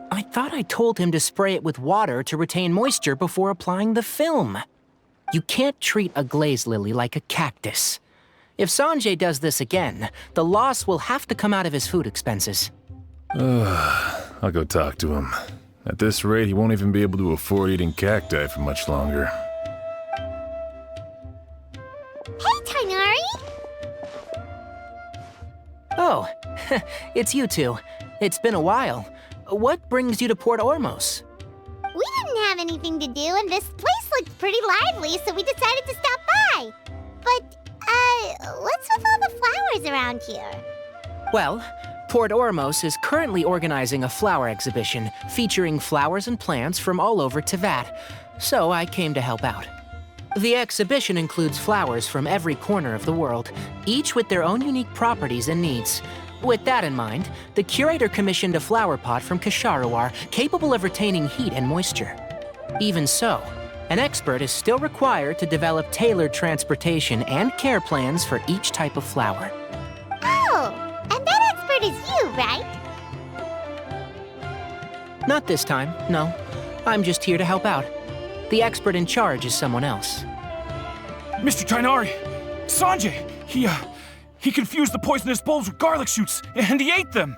I thought I told him to spray it with water to retain moisture before applying the film. You can't treat a glaze lily like a cactus. If Sanjay does this again, the loss will have to come out of his food expenses. I'll go talk to him. At this rate, he won't even be able to afford eating cacti for much longer. Hey, Tainari! Oh, it's you two. It's been a while. What brings you to Port Ormos? We didn't have anything to do, and this place looked pretty lively, so we decided to stop by. But, what's with all the flowers around here? Well, Port Ormos is currently organizing a flower exhibition featuring flowers and plants from all over Teyvat, so I came to help out. The exhibition includes flowers from every corner of the world, each with their own unique properties and needs. With that in mind, the curator commissioned a flower pot from Kasharawar capable of retaining heat and moisture. Even so, an expert is still required to develop tailored transportation and care plans for each type of flower. Oh, and that expert is you, right? Not this time, no. I'm just here to help out. The expert in charge is someone else. Mr. Tainari! Sanjay! He confused the poisonous bulbs with garlic shoots, and he ate them!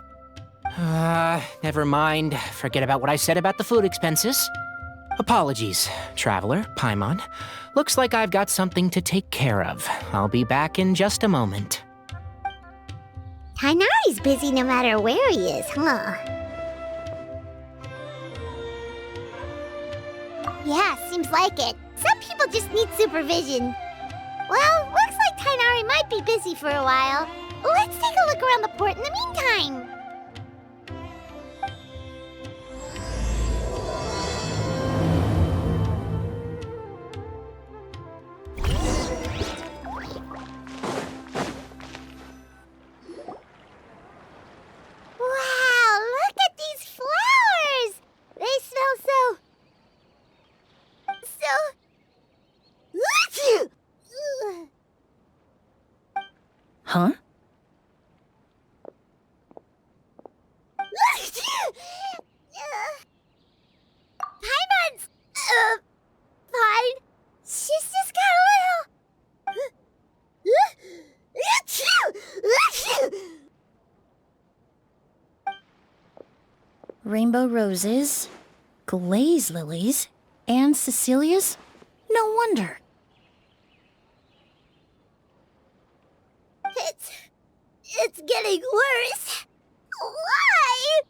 Never mind. Forget about what I said about the food expenses. Apologies, Traveler, Paimon. Looks like I've got something to take care of. I'll be back in just a moment. Tainari's busy no matter where he is, huh? Yeah, seems like it. Some people just need supervision. Well, looks like Tainari might be busy for a while. Let's take a look around the port in the meantime. Wow, look at these flowers! They smell so... Huh? Paimon's... fine. She's just got a little... Rainbow roses, glaze lilies, and Cecilia's? No wonder. It's getting worse. Why?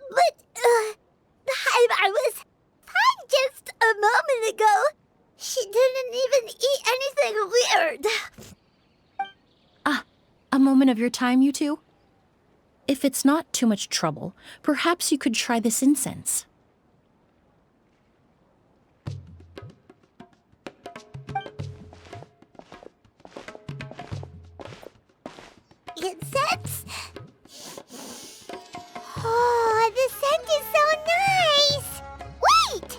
But, I was fine just a moment ago. She didn't even eat anything weird. A moment of your time, you two? If it's not too much trouble, perhaps you could try this incense. Incense? Oh, the scent is so nice! Wait!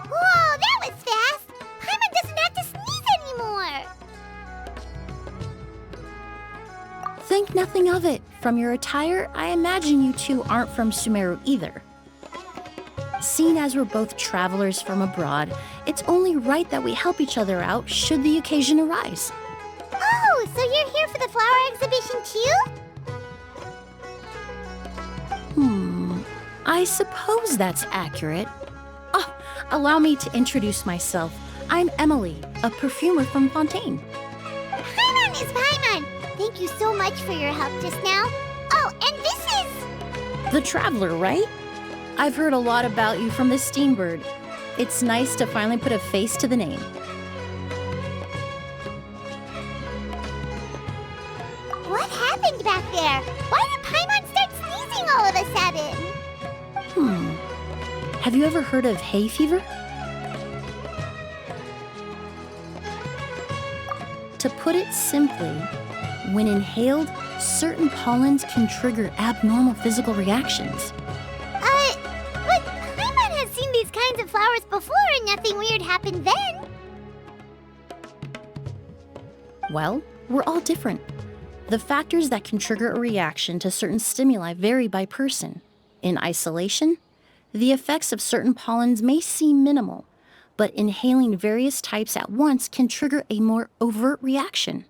Whoa, that was fast! Paimon doesn't have to sneeze anymore! Think nothing of it. From your attire, I imagine you two aren't from Sumeru either. Seeing as we're both travelers from abroad, it's only right that we help each other out should the occasion arise. Oh, so you're here for the flower exhibition too? I suppose that's accurate. Oh, allow me to introduce myself. I'm Emilie, a perfumer from Fontaine. Paimon is Paimon. Thank you so much for your help just now. Oh, and this is... The Traveler, right? I've heard a lot about you from the Steambird. It's nice to finally put a face to the name. What happened back there? Why did Paimon start sneezing all of a sudden? Have you ever heard of hay fever? To put it simply, when inhaled, certain pollens can trigger abnormal physical reactions. But Paimon has seen these kinds of flowers before and nothing weird happened then. Well, we're all different. The factors that can trigger a reaction to certain stimuli vary by person. In isolation, the effects of certain pollens may seem minimal, but inhaling various types at once can trigger a more overt reaction.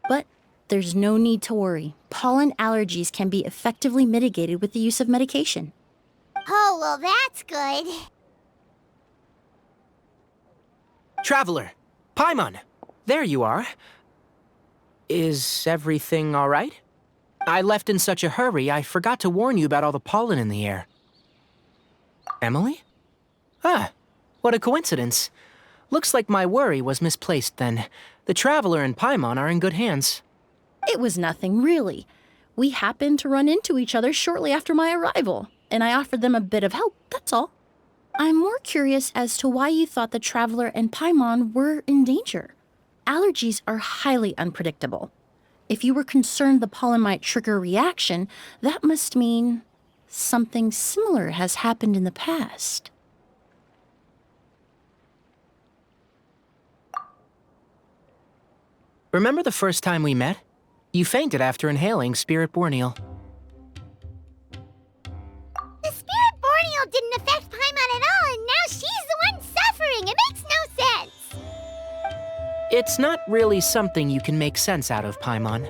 But there's no need to worry. Pollen allergies can be effectively mitigated with the use of medication. Oh, well, that's good. Traveler, Paimon, there you are. Is everything all right? I left in such a hurry, I forgot to warn you about all the pollen in the air. Emilie? Ah, what a coincidence. Looks like my worry was misplaced then. The Traveler and Paimon are in good hands. It was nothing, really. We happened to run into each other shortly after my arrival, and I offered them a bit of help, that's all. I'm more curious as to why you thought the Traveler and Paimon were in danger. Allergies are highly unpredictable. If you were concerned the pollen might trigger a reaction, that must mean something similar has happened in the past. Remember the first time we met? You fainted after inhaling Spirit Borneal. The Spirit Borneal didn't affect Paimon at all, and now she's the one suffering. It makes no sense. It's not really something you can make sense out of, Paimon.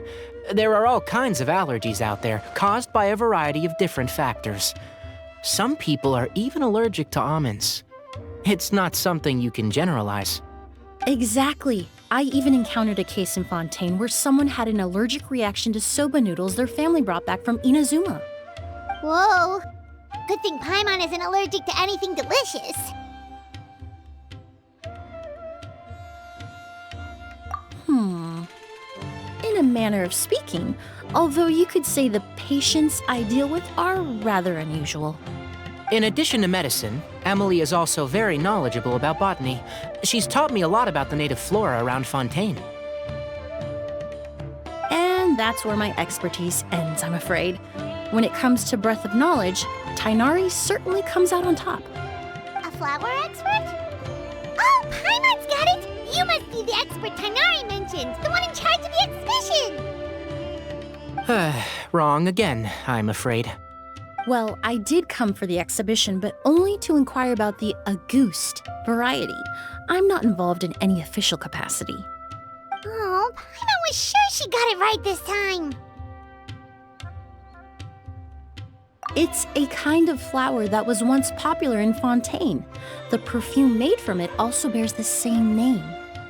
There are all kinds of allergies out there, caused by a variety of different factors. Some people are even allergic to almonds. It's not something you can generalize. Exactly. I even encountered a case in Fontaine where someone had an allergic reaction to soba noodles their family brought back from Inazuma. Whoa. Good thing Paimon isn't allergic to anything delicious. In a manner of speaking, although you could say the patients I deal with are rather unusual. In addition to medicine, Emilie is also very knowledgeable about botany. She's taught me a lot about the native flora around Fontaine. And that's where my expertise ends, I'm afraid. When it comes to breadth of knowledge, Tighnari certainly comes out on top. A flower expert? Oh, Paimon's got it! You must be the expert Tighnari mentioned, the one in charge of the exhibition! Wrong again, I'm afraid. Well, I did come for the exhibition, but only to inquire about the Auguste variety. I'm not involved in any official capacity. Oh, Paimon was sure she got it right this time. It's a kind of flower that was once popular in Fontaine. The perfume made from it also bears the same name,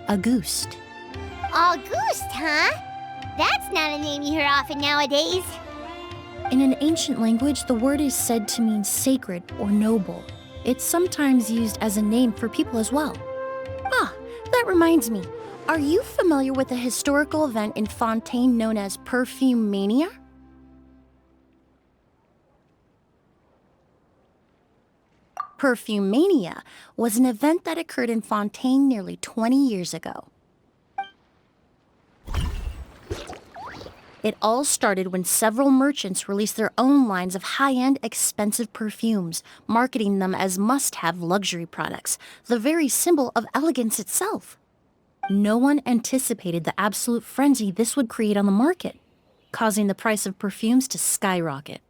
Auguste. Auguste, huh? That's not a name you hear often nowadays. In an ancient language, the word is said to mean sacred or noble. It's sometimes used as a name for people as well. Ah, that reminds me. Are you familiar with a historical event in Fontaine known as Perfume Mania? Perfume Mania was an event that occurred in Fontaine nearly 20 years ago. It all started when several merchants released their own lines of high-end, expensive perfumes, marketing them as must-have luxury products, the very symbol of elegance itself. No one anticipated the absolute frenzy this would create on the market, causing the price of perfumes to skyrocket.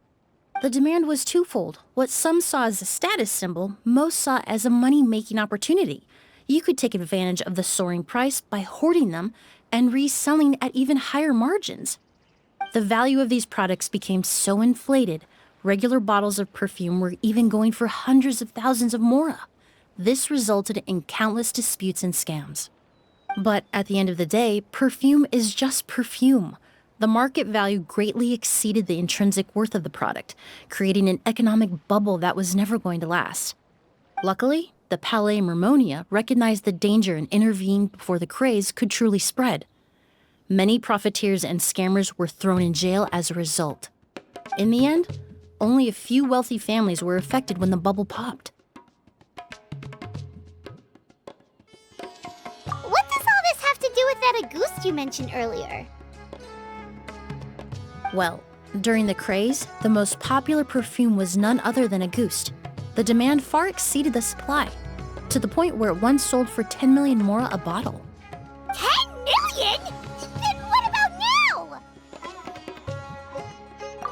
The demand was twofold. What some saw as a status symbol, most saw as a money-making opportunity. You could take advantage of the soaring price by hoarding them and reselling at even higher margins. The value of these products became so inflated, Regular bottles of perfume were even going for hundreds of thousands of mora. This resulted in countless disputes and scams. But at the end of the day, perfume is just perfume. The market value greatly exceeded the intrinsic worth of the product, creating an economic bubble that was never going to last. Luckily, the Palais Mermonia recognized the danger and intervened before the craze could truly spread. Many profiteers and scammers were thrown in jail as a result. In the end, only a few wealthy families were affected when the bubble popped. What does all this have to do with that Auguste you mentioned earlier? Well, during the craze, the most popular perfume was none other than Auguste. The demand far exceeded the supply, to the point where it once sold for 10 million mora a bottle. 10 million? Then what about now?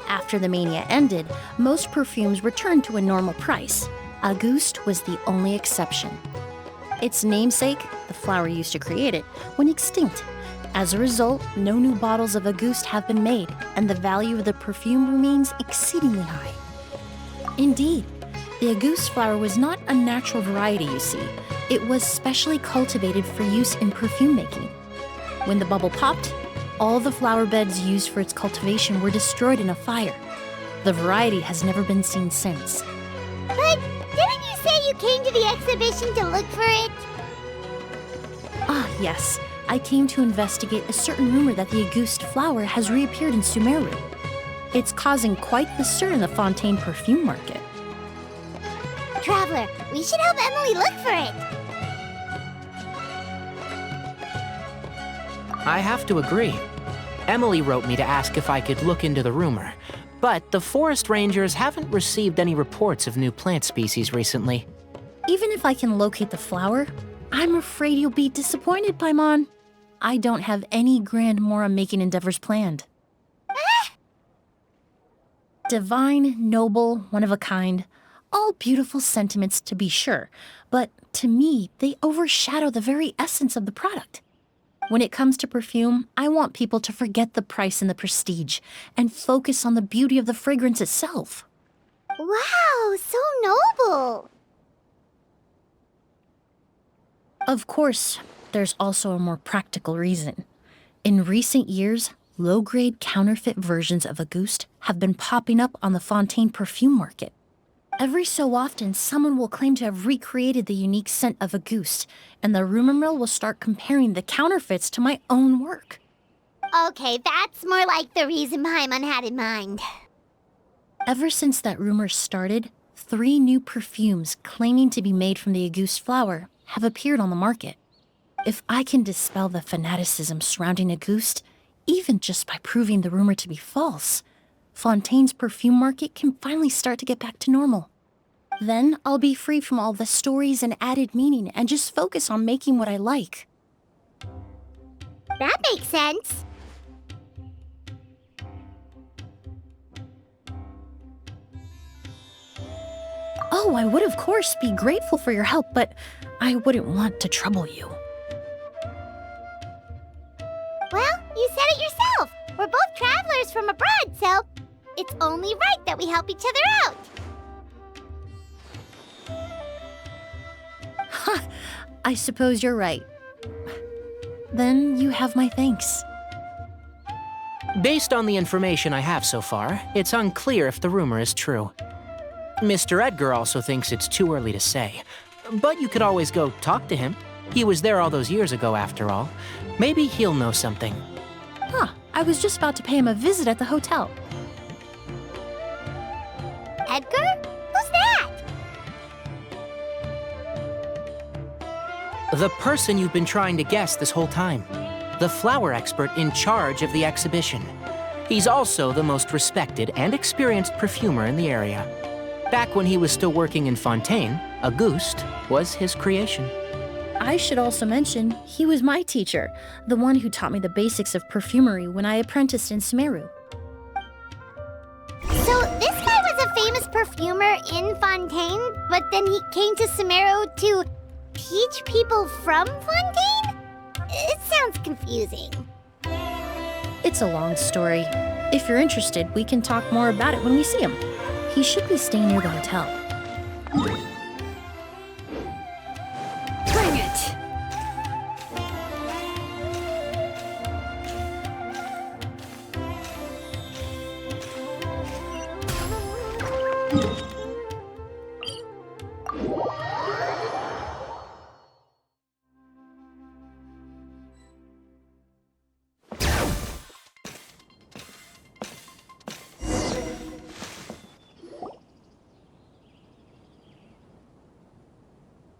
After the mania ended, most perfumes returned to a normal price. Auguste was the only exception. Its namesake, the flower used to create it, went extinct. As a result, no new bottles of Auguste have been made, and the value of the perfume remains exceedingly high. Indeed, the Auguste flower was not a natural variety, you see. It was specially cultivated for use in perfume making. When the bubble popped, all the flower beds used for its cultivation were destroyed in a fire. The variety has never been seen since. But didn't you say you came to the exhibition to look for it? Ah, yes. I came to investigate a certain rumor that the Auguste flower has reappeared in Sumeru. It's causing quite the stir in the Fontaine perfume market. Traveler, we should help Emilie look for it. I have to agree. Emilie wrote me to ask if I could look into the rumor, but the forest rangers haven't received any reports of new plant species recently. Even if I can locate the flower, I'm afraid you'll be disappointed, Paimon. I don't have any grand mora-making endeavors planned. Divine, noble, one of a kind. All beautiful sentiments to be sure, but to me, they overshadow the very essence of the product. When it comes to perfume, I want people to forget the price and the prestige and focus on the beauty of the fragrance itself. Wow, so noble. Of course, there's also a more practical reason. In recent years, low-grade counterfeit versions of Auguste have been popping up on the Fontaine perfume market. Every so often, someone will claim to have recreated the unique scent of Auguste, and the rumor mill will start comparing the counterfeits to my own work. Okay, that's more like the reason Paimon had in mind. Ever since that rumor started, 3 new perfumes claiming to be made from the Auguste flower have appeared on the market. If I can dispel the fanaticism surrounding Auguste, even just by proving the rumor to be false, Fontaine's perfume market can finally start to get back to normal. Then I'll be free from all the stories and added meaning and just focus on making what I like. That makes sense. Oh, I would of course be grateful for your help, but I wouldn't want to trouble you. Well, you said it yourself. We're both travelers from abroad, so it's only right that we help each other out. Ha! I suppose you're right. Then you have my thanks. Based on the information I have so far, it's unclear if the rumor is true. Mr. Edgar also thinks it's too early to say, but you could always go talk to him. He was there all those years ago, after all. Maybe he'll know something. Huh, I was just about to pay him a visit at the hotel. Edgar? Who's that? The person you've been trying to guess this whole time. The flower expert in charge of the exhibition. He's also the most respected and experienced perfumer in the area. Back when he was still working in Fontaine, Auguste was his creation. I should also mention, he was my teacher, the one who taught me the basics of perfumery when I apprenticed in Sumeru. So this guy was a famous perfumer in Fontaine, but then he came to Sumeru to teach people from Fontaine? It sounds confusing. It's a long story. If you're interested, we can talk more about it when we see him. He should be staying near the hotel. Bring it!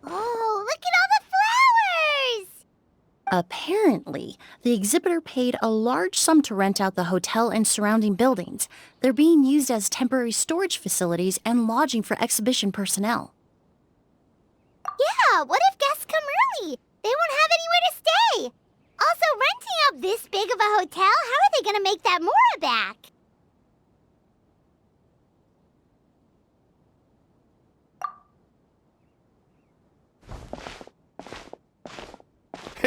Oh, look at all the flowers! Apparently, the exhibitor paid a large sum to rent out the hotel and surrounding buildings. They're being used as temporary storage facilities and lodging for exhibition personnel. Yeah, what if guests come early? They won't have anywhere to stay. Also, renting out this big of a hotel, how are they gonna make that Mora back?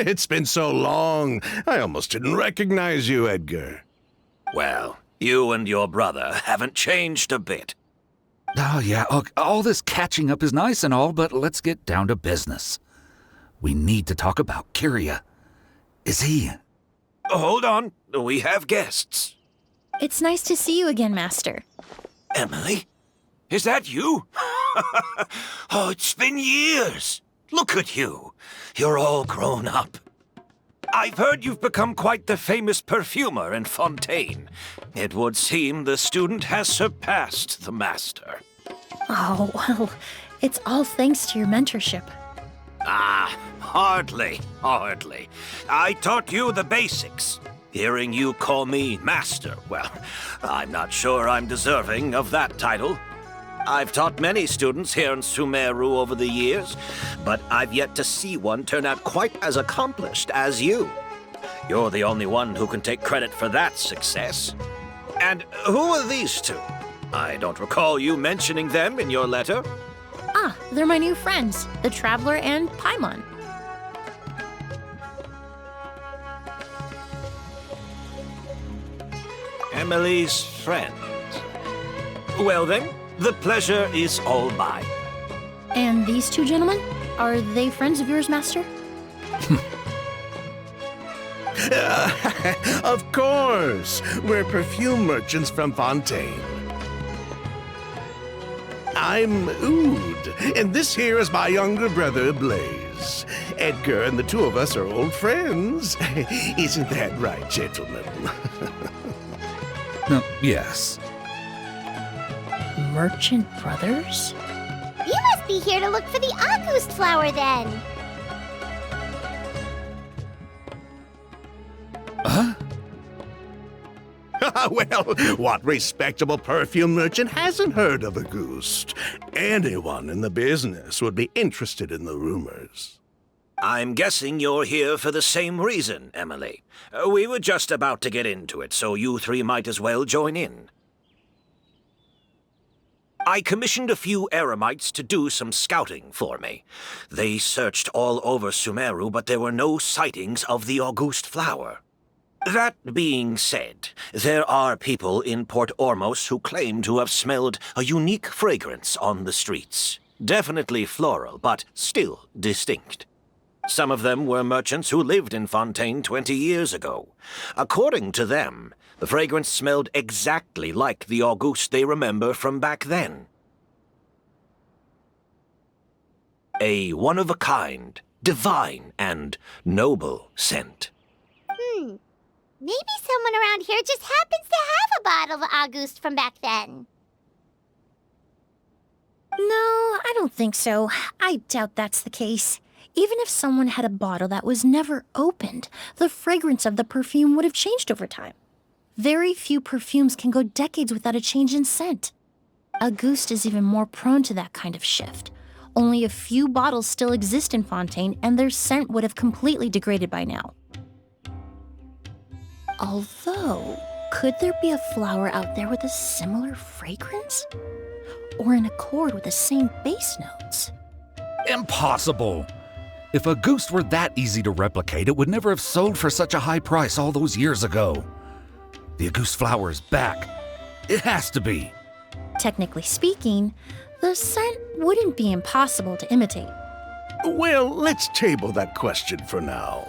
It's been so long, I almost didn't recognize you, Edgar. Well, you and your brother haven't changed a bit. Oh, yeah, all this catching up is nice and all, but let's get down to business. We need to talk about Kyria. Is he... Hold on, we have guests. It's nice to see you again, Master. Emilie? Is that you? Oh, it's been years. Look at you. You're all grown up. I've heard you've become quite the famous perfumer in Fontaine. It would seem the student has surpassed the master. Oh, well, it's all thanks to your mentorship. Ah, hardly. I taught you the basics. Hearing you call me master, well, I'm not sure I'm deserving of that title. I've taught many students here in Sumeru over the years, but I've yet to see one turn out quite as accomplished as you. You're the only one who can take credit for that success. And who are these two? I don't recall you mentioning them in your letter. Ah, they're my new friends, the Traveler and Paimon. Emilie's friend. Well then, the pleasure is all mine. And these two gentlemen? Are they friends of yours, Master? Of course! We're perfume merchants from Fontaine. I'm Oud, and this here is my younger brother, Blaze. Edgar and the two of us are old friends. Isn't that right, gentlemen? Yes. Merchant brothers? You must be here to look for the August flower then. Well, what respectable perfume merchant hasn't heard of Auguste? Anyone in the business would be interested in the rumors. I'm guessing you're here for the same reason, Emilie. We were just about to get into it, so you three might as well join in. I commissioned a few eremites to do some scouting for me. They searched all over Sumeru, but there were no sightings of the Auguste flower. That being said, there are people in Port Ormos who claim to have smelled a unique fragrance on the streets. Definitely floral, but still distinct. Some of them were merchants who lived in Fontaine 20 years ago. According to them, the fragrance smelled exactly like the Auguste they remember from back then. A one-of-a-kind, divine, and noble scent. Maybe someone around here just happens to have a bottle of Auguste from back then. No, I don't think so. I doubt that's the case. Even if someone had a bottle that was never opened, the fragrance of the perfume would have changed over time. Very few perfumes can go decades without a change in scent. Auguste is even more prone to that kind of shift. Only a few bottles still exist in Fontaine, and their scent would have completely degraded by now. Although, could there be a flower out there with a similar fragrance? Or in accord with the same base notes? Impossible! If Auguste were that easy to replicate, it would never have sold for such a high price all those years ago. The Auguste flower is back. It has to be. Technically speaking, the scent wouldn't be impossible to imitate. Well, let's table that question for now.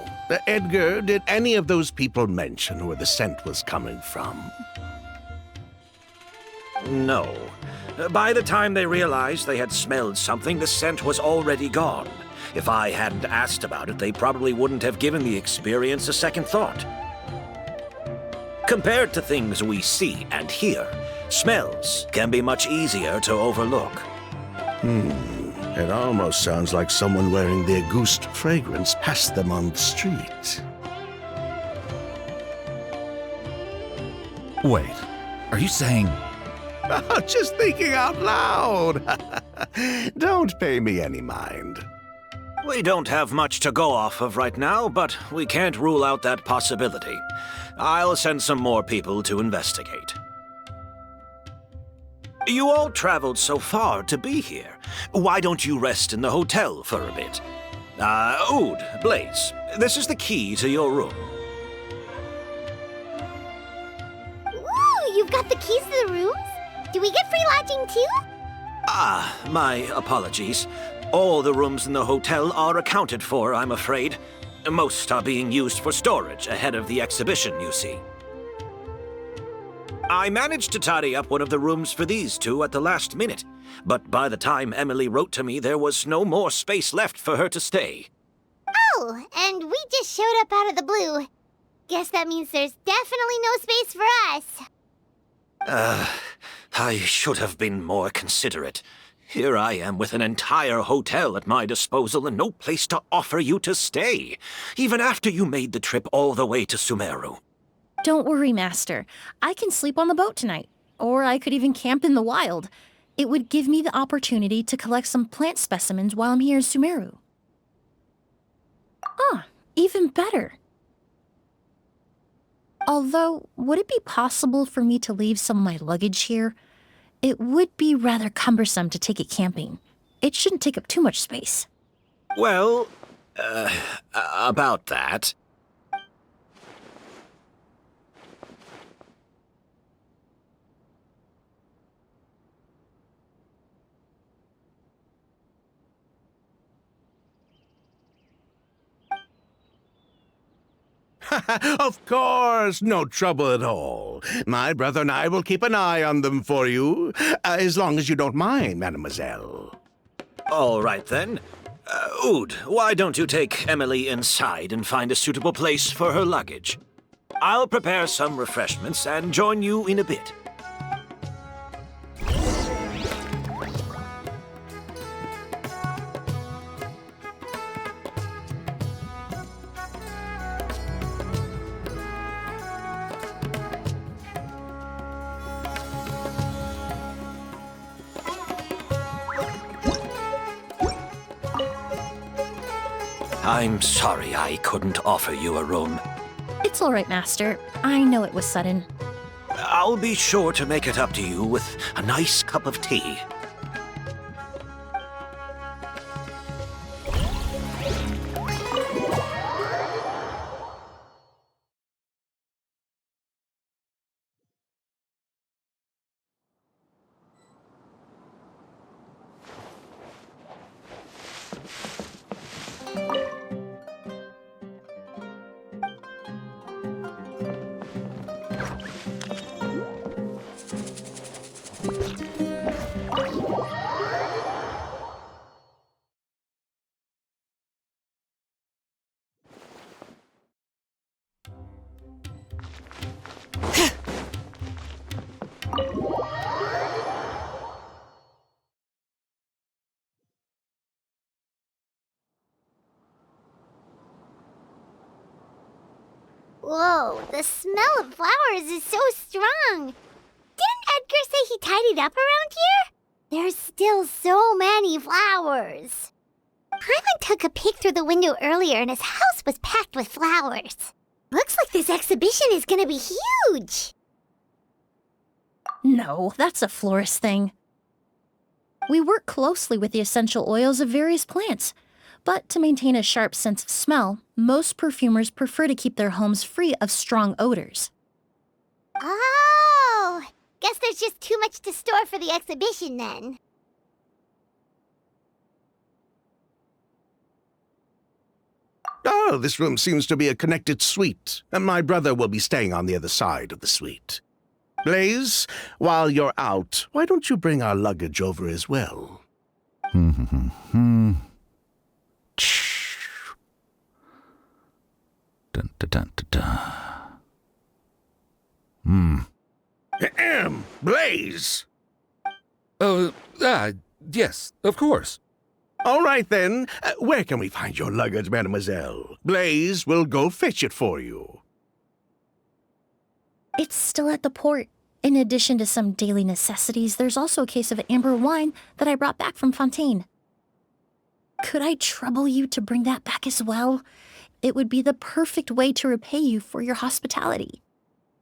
Edgar, did any of those people mention where the scent was coming from? No. By the time they realized they had smelled something, the scent was already gone. If I hadn't asked about it, they probably wouldn't have given the experience a second thought. Compared to things we see and hear, smells can be much easier to overlook. It almost sounds like someone wearing the Auguste fragrance passed them on the street. Wait, are you saying... Just thinking out loud. Don't pay me any mind. We don't have much to go off of right now, but we can't rule out that possibility. I'll send some more people to investigate. You all traveled so far to be here. Why don't you rest in the hotel for a bit? Oud, Blaze, this is the key to your room. Ooh, you've got the keys to the rooms? Do we get free lodging too? My apologies. All the rooms in the hotel are accounted for, I'm afraid. Most are being used for storage ahead of the exhibition, you see. I managed to tidy up one of the rooms for these two at the last minute, but by the time Emilie wrote to me, there was no more space left for her to stay. Oh, and we just showed up out of the blue. Guess that means there's definitely no space for us. I should have been more considerate. Here I am with an entire hotel at my disposal and no place to offer you to stay, even after you made the trip all the way to Sumeru. Don't worry, Master. I can sleep on the boat tonight, or I could even camp in the wild. It would give me the opportunity to collect some plant specimens while I'm here in Sumeru. Ah, even better. Although, would it be possible for me to leave some of my luggage here? It would be rather cumbersome to take it camping. It shouldn't take up too much space. Well, about that... Of course, no trouble at all. My brother and I will keep an eye on them for you, as long as you don't mind, mademoiselle. All right, then. Oud, why don't you take Emilie inside and find a suitable place for her luggage? I'll prepare some refreshments and join you in a bit. I'm sorry I couldn't offer you a room. It's all right, Master. I know it was sudden. I'll be sure to make it up to you with a nice cup of tea. Whoa, the smell of flowers is so strong. Didn't Edgar say he tidied up around here? There's still so many flowers. Paimon took a peek through the window earlier and his house was packed with flowers. Looks like this exhibition is gonna be huge. No, that's a florist thing. We work closely with the essential oils of various plants, but to maintain a sharp sense of smell, most perfumers prefer to keep their homes free of strong odors. Oh, Guess there's just too much to store for the exhibition then. Oh, this room seems to be a connected suite, and my brother will be staying on the other side of the suite. Blaze, while you're out, why don't you bring our luggage over as well? Dun, dun, dun, dun, dun. Blaze! Yes, of course. All right, then. Where can we find your luggage, mademoiselle? Blaze will go fetch it for you. It's still at the port. In addition to some daily necessities, there's also a case of amber wine that I brought back from Fontaine. Could I trouble you to bring that back as well? It would be the perfect way to repay you for your hospitality.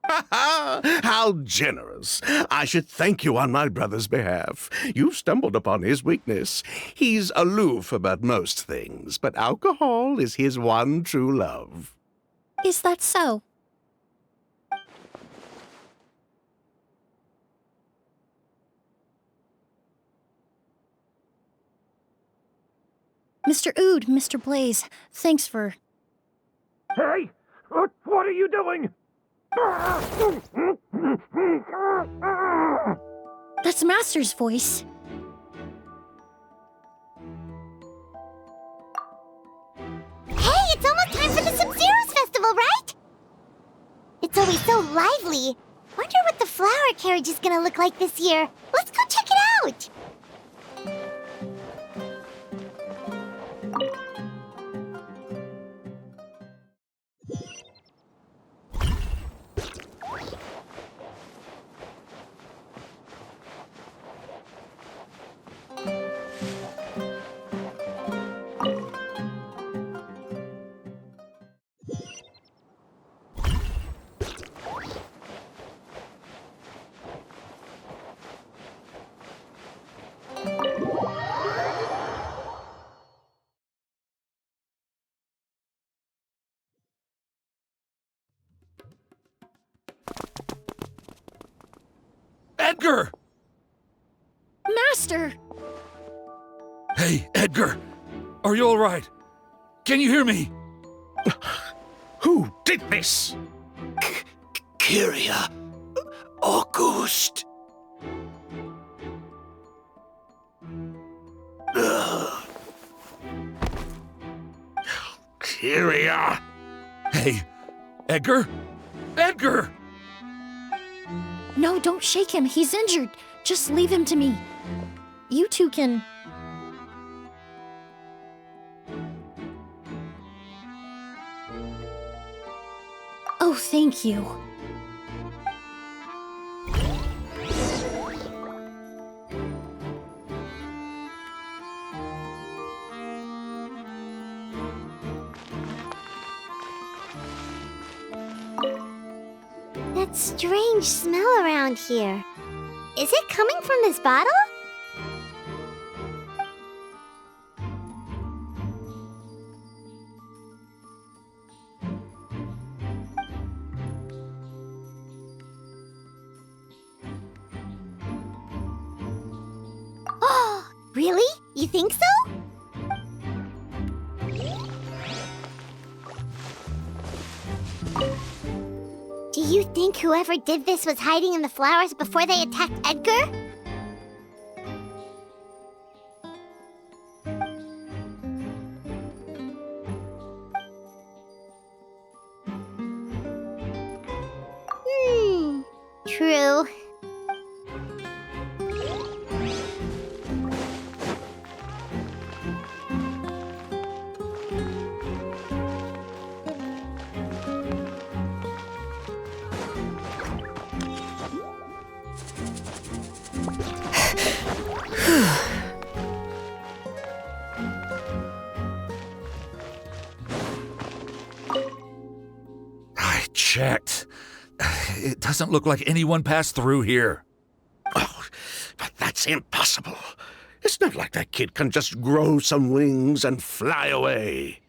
How generous. I should thank you on my brother's behalf. You stumbled upon his weakness. He's aloof about most things, but alcohol is his one true love. Is that so? Mr. Ood, Mr. Blaze, thanks for... Hey! What are you doing? That's Master's voice. Hey, it's almost time for the Sub-Zero's festival, right? It's always so lively. Wonder what the flower carriage is gonna look like this year. Let's go check it out! Edgar! Master! Hey, Edgar! Are you all right? Can you hear me? Who did this? Kyria. Auguste. Kyria! Hey, Edgar? Edgar! No, don't shake him. He's injured. Just leave him to me. You two can... Oh, thank you. That strange smell around here. Is it coming from this bottle? Oh, really? You think so? Do you think whoever did this was hiding in the flowers before they attacked Edgar? True. I checked. It doesn't look like anyone passed through here. Oh, but that's impossible. It's not like that kid can just grow some wings and fly away.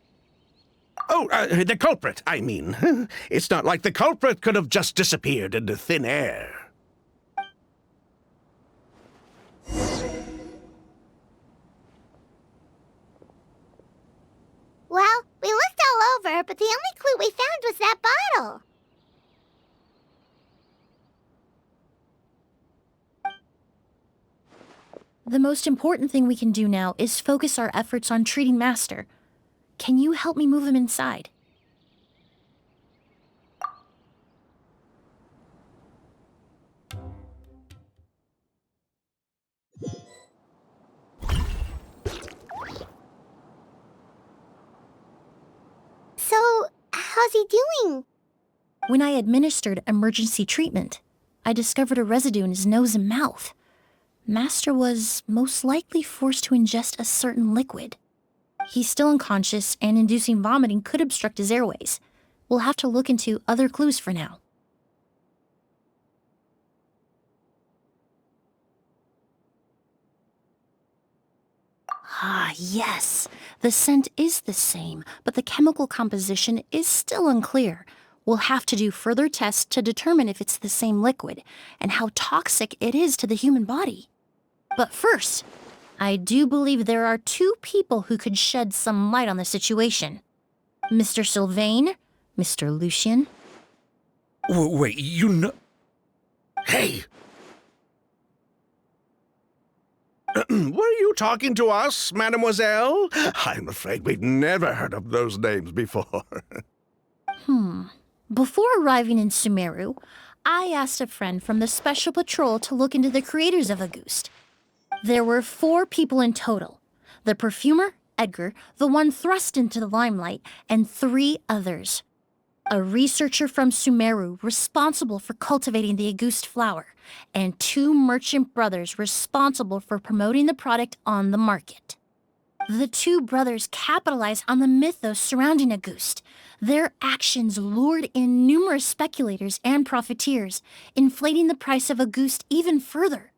Oh, the culprit, I mean. It's not like the culprit could have just disappeared into thin air. The most important thing we can do now is focus our efforts on treating Master. Can you help me move him inside? So, how's he doing? When I administered emergency treatment, I discovered a residue in his nose and mouth. Master was most likely forced to ingest a certain liquid. He's still unconscious, and inducing vomiting could obstruct his airways. We'll have to look into other clues for now. Ah, yes. The scent is the same, but the chemical composition is still unclear. We'll have to do further tests to determine if it's the same liquid and how toxic it is to the human body. But first, I do believe there are two people who could shed some light on the situation. Mr. Sylvain, Mr. Lucien. Wait, you know... Hey! Were you talking to us, mademoiselle? I'm afraid we'd never heard of those names before. Before arriving in Sumeru, I asked a friend from the Special Patrol to look into the creators of Auguste. There were 4 people in total. The perfumer, Edgar, the one thrust into the limelight, and 3 others. A researcher from Sumeru responsible for cultivating the Auguste flower, and 2 merchant brothers responsible for promoting the product on the market. The 2 brothers capitalized on the mythos surrounding Auguste. Their actions lured in numerous speculators and profiteers, inflating the price of Auguste even further.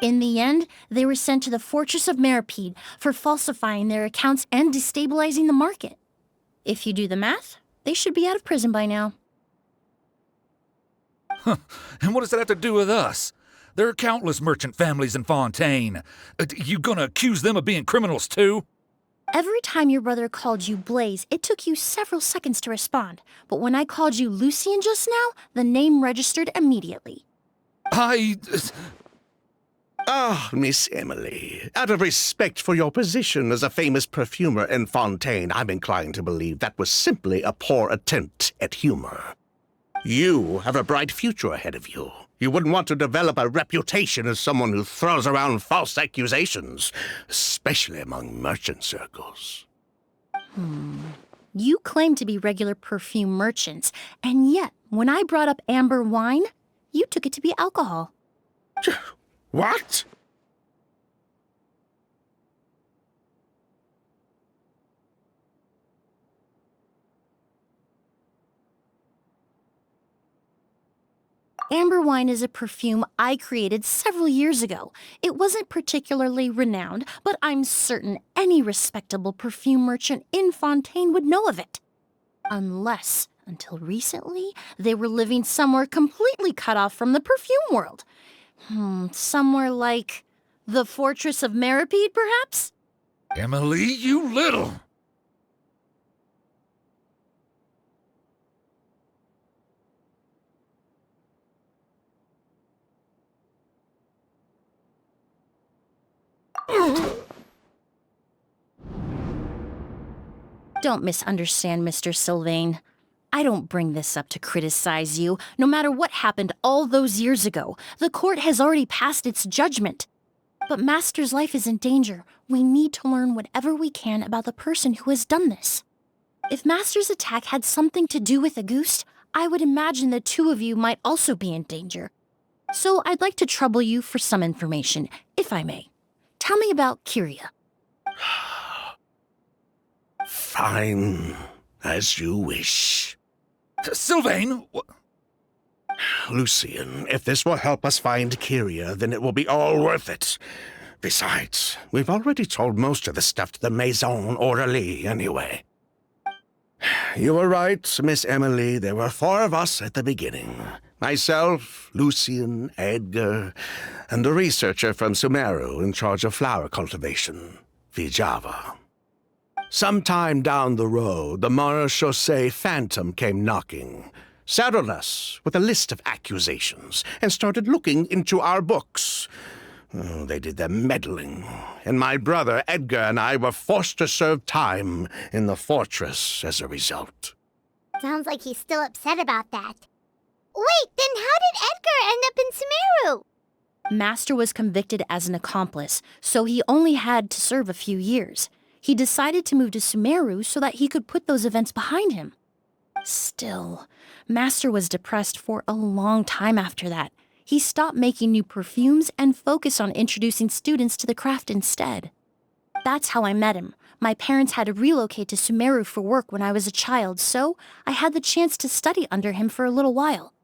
In the end, they were sent to the Fortress of Meripede for falsifying their accounts and destabilizing the market. If you do the math, they should be out of prison by now. And what does that have to do with us? There are countless merchant families in Fontaine. You gonna accuse them of being criminals too? Every time your brother called you Blaze, it took you several seconds to respond. But when I called you Lucien just now, the name registered immediately. Ah, Miss Emilie, out of respect for your position as a famous perfumer in Fontaine, I'm inclined to believe that was simply a poor attempt at humor. You have a bright future ahead of you. You wouldn't want to develop a reputation as someone who throws around false accusations, especially among merchant circles. You claim to be regular perfume merchants, and yet, when I brought up amber wine, you took it to be alcohol. What? Amber wine is a perfume I created several years ago. It wasn't particularly renowned, but I'm certain any respectable perfume merchant in Fontaine would know of it. Unless, until recently, they were living somewhere completely cut off from the perfume world. Somewhere like the Fortress of Meripede, perhaps? Emilie, you little... Don't misunderstand, Mr. Sylvain. I don't bring this up to criticize you. No matter what happened all those years ago, the court has already passed its judgment. But Master's life is in danger. We need to learn whatever we can about the person who has done this. If Master's attack had something to do with Auguste, I would imagine the 2 of you might also be in danger. So I'd like to trouble you for some information, if I may. Tell me about Kyria. Fine, as you wish. Sylvain! Lucien, if this will help us find Kyria, then it will be all worth it. Besides, we've already told most of the stuff to the Maison Orderly anyway. You were right, Miss Emilie. There were 4 of us at the beginning. Myself, Lucien, Edgar, and a researcher from Sumeru in charge of flower cultivation, Vijava. Sometime down the road, the Marechaussee Phantom came knocking, saddled us with a list of accusations, and started looking into our books. Oh, they did their meddling, and my brother Edgar and I were forced to serve time in the fortress as a result. Sounds like he's still upset about that. Wait, then how did Edgar end up in Sumeru? Master was convicted as an accomplice, so he only had to serve a few years. He decided to move to Sumeru so that he could put those events behind him. Still, Master was depressed for a long time after that. He stopped making new perfumes and focused on introducing students to the craft instead. That's how I met him. My parents had to relocate to Sumeru for work when I was a child, so I had the chance to study under him for a little while.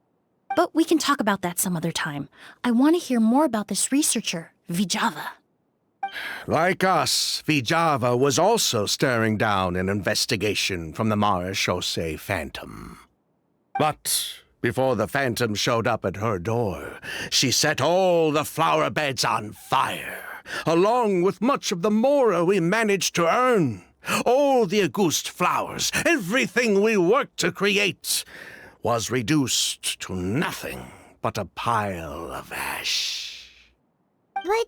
But we can talk about that some other time. I want to hear more about this researcher, Vijava. Like us, Vijava was also staring down an investigation from the Marechaussee Phantom. But before the Phantom showed up at her door, she set all the flower beds on fire, along with much of the mora we managed to earn. All the Auguste flowers, everything we worked to create, was reduced to nothing but a pile of ash. But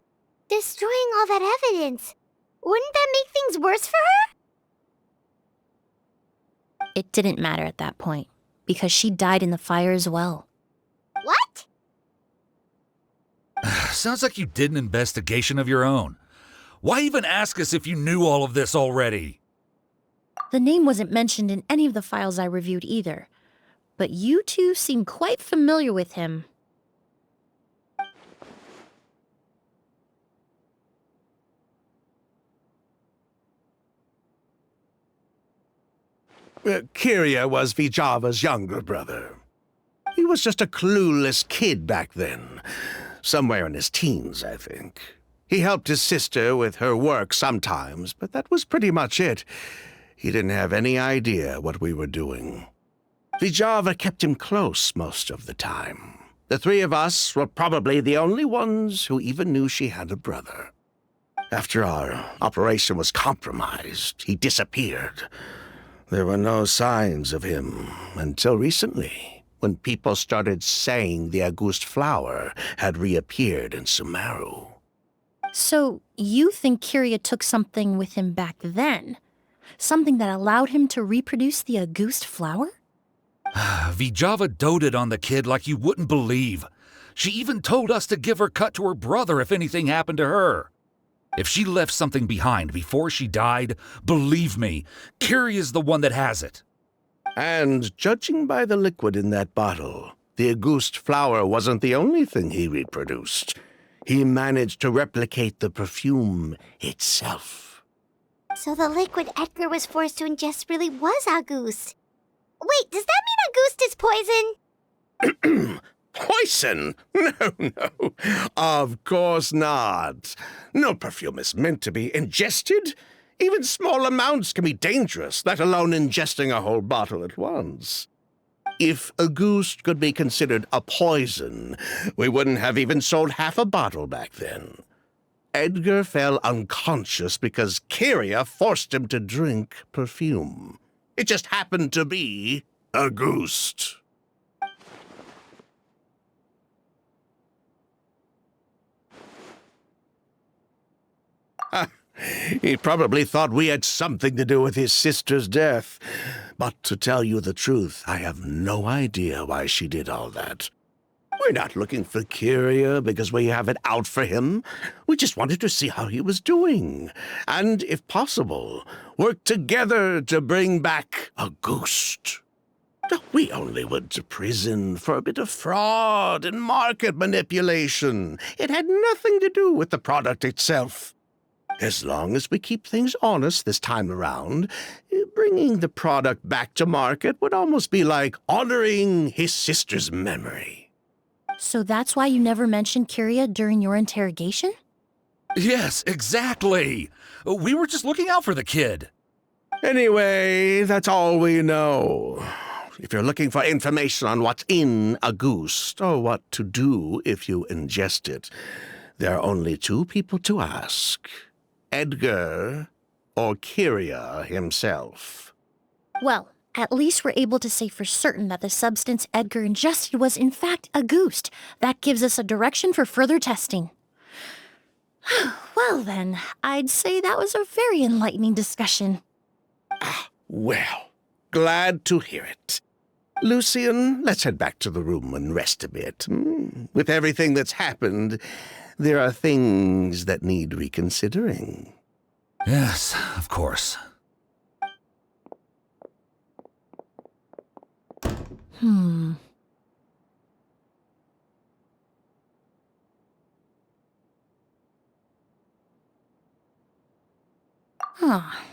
destroying all that evidence, wouldn't that make things worse for her? It didn't matter at that point, because she died in the fire as well. What? Sounds like you did an investigation of your own. Why even ask us if you knew all of this already? The name wasn't mentioned in any of the files I reviewed either, but you two seem quite familiar with him. Kyria was Vijava's younger brother. He was just a clueless kid back then. Somewhere in his teens, I think. He helped his sister with her work sometimes, but that was pretty much it. He didn't have any idea what we were doing. Vijava kept him close most of the time. The three of us were probably the only ones who even knew she had a brother. After our operation was compromised, he disappeared. There were no signs of him until recently, when people started saying the Auguste flower had reappeared in Sumeru. So, you think Kyria took something with him back then? Something that allowed him to reproduce the Auguste flower? Vijava doted on the kid like you wouldn't believe. She even told us to give her cut to her brother if anything happened to her. If she left something behind before she died, believe me, Kyria's the one that has it. And judging by the liquid in that bottle, the Auguste flower wasn't the only thing he reproduced. He managed to replicate the perfume itself. So the liquid Edgar was forced to ingest really was Auguste. Wait, does that mean Auguste is poison? Poison? No. Of course not. No perfume is meant to be ingested. Even small amounts can be dangerous, let alone ingesting a whole bottle at once. If Auguste could be considered a poison, we wouldn't have even sold half a bottle back then. Edgar fell unconscious because Kyria forced him to drink perfume. It just happened to be Auguste. He probably thought we had something to do with his sister's death. But to tell you the truth, I have no idea why she did all that. We're not looking for Kyria because we have it out for him. We just wanted to see how he was doing. And, if possible, work together to bring back Auguste. We only went to prison for a bit of fraud and market manipulation. It had nothing to do with the product itself. As long as we keep things honest this time around, bringing the product back to market would almost be like honoring his sister's memory. So that's why you never mentioned Kyria during your interrogation? Yes, exactly. We were just looking out for the kid. Anyway, that's all we know. If you're looking for information on what's in Auguste, or what to do if you ingest it, there are only two people to ask. Edgar or Kyria himself. Well, at least we're able to say for certain that the substance Edgar ingested was in fact Auguste. That gives us a direction for further testing. Well then, I'd say that was a very enlightening discussion. Well, glad to hear it. Lucian, let's head back to the room and rest a bit. With everything that's happened, there are things that need reconsidering. Yes, of course.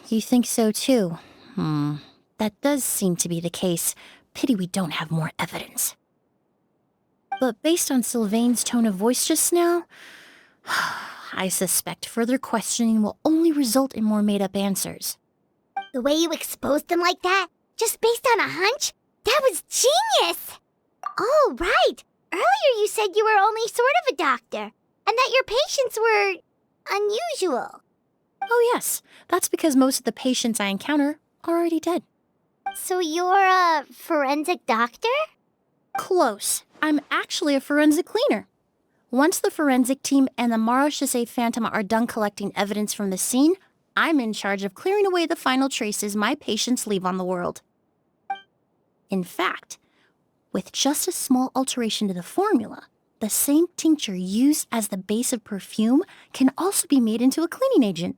You think so too? That does seem to be the case. Pity we don't have more evidence. But based on Sylvain's tone of voice just now, I suspect further questioning will only result in more made-up answers. The way you exposed them like that, just based on a hunch, that was genius! Oh, right! Earlier you said you were only sort of a doctor, and that your patients were unusual. Oh yes, that's because most of the patients I encounter are already dead. So you're a forensic doctor? Close. I'm actually a forensic cleaner. Once the forensic team and the Marechaussee Phantom are done collecting evidence from the scene, I'm in charge of clearing away the final traces my patients leave on the world. In fact, with just a small alteration to the formula, the same tincture used as the base of perfume can also be made into a cleaning agent.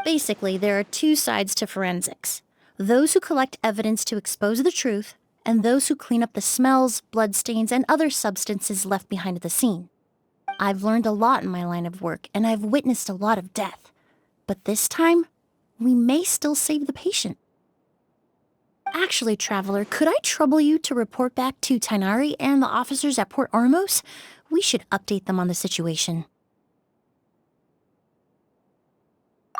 Basically, there are two sides to forensics. Those who collect evidence to expose the truth, and those who clean up the smells, bloodstains, and other substances left behind at the scene. I've learned a lot in my line of work, and I've witnessed a lot of death. But this time, we may still save the patient. Actually, Traveler, could I trouble you to report back to Tainari and the officers at Port Ormos? We should update them on the situation.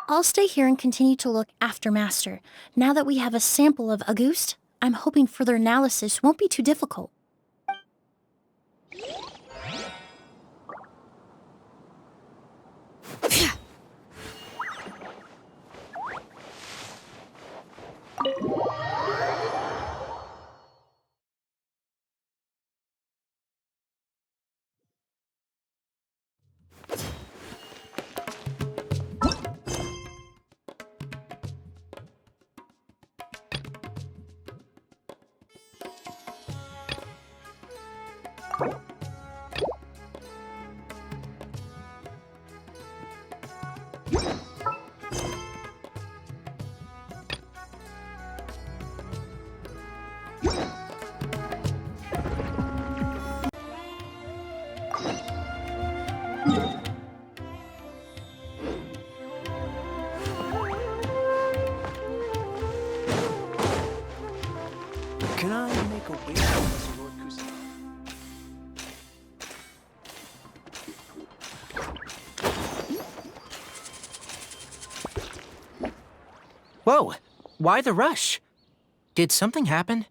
I'll stay here and continue to look after Master. Now that we have a sample of Auguste, I'm hoping further analysis won't be too difficult. Can I make a wish for Lord Kusa? Whoa! Why the rush? Did something happen?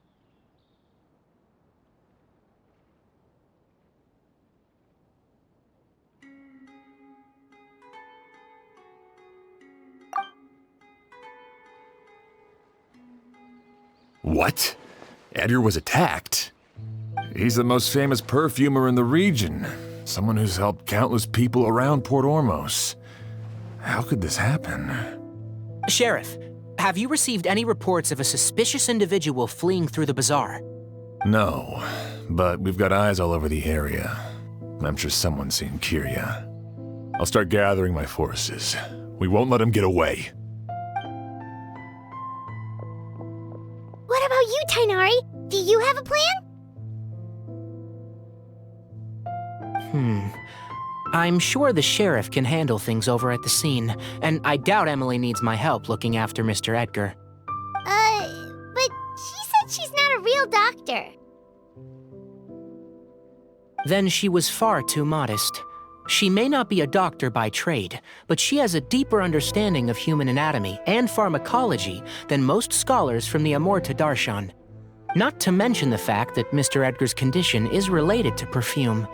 What? Edgar was attacked? He's the most famous perfumer in the region. Someone who's helped countless people around Port Ormos. How could this happen? Sheriff, have you received any reports of a suspicious individual fleeing through the bazaar? No, but we've got eyes all over the area. I'm sure someone's seen Kyria. I'll start gathering my forces. We won't let him get away. What about you, Tainari? Do you have a plan? I'm sure the sheriff can handle things over at the scene, and I doubt Emilie needs my help looking after Mr. Edgar. But she said she's not a real doctor. Then she was far too modest. She may not be a doctor by trade, but she has a deeper understanding of human anatomy and pharmacology than most scholars from the Amorta Darshan. Not to mention the fact that Mr. Edgar's condition is related to perfume.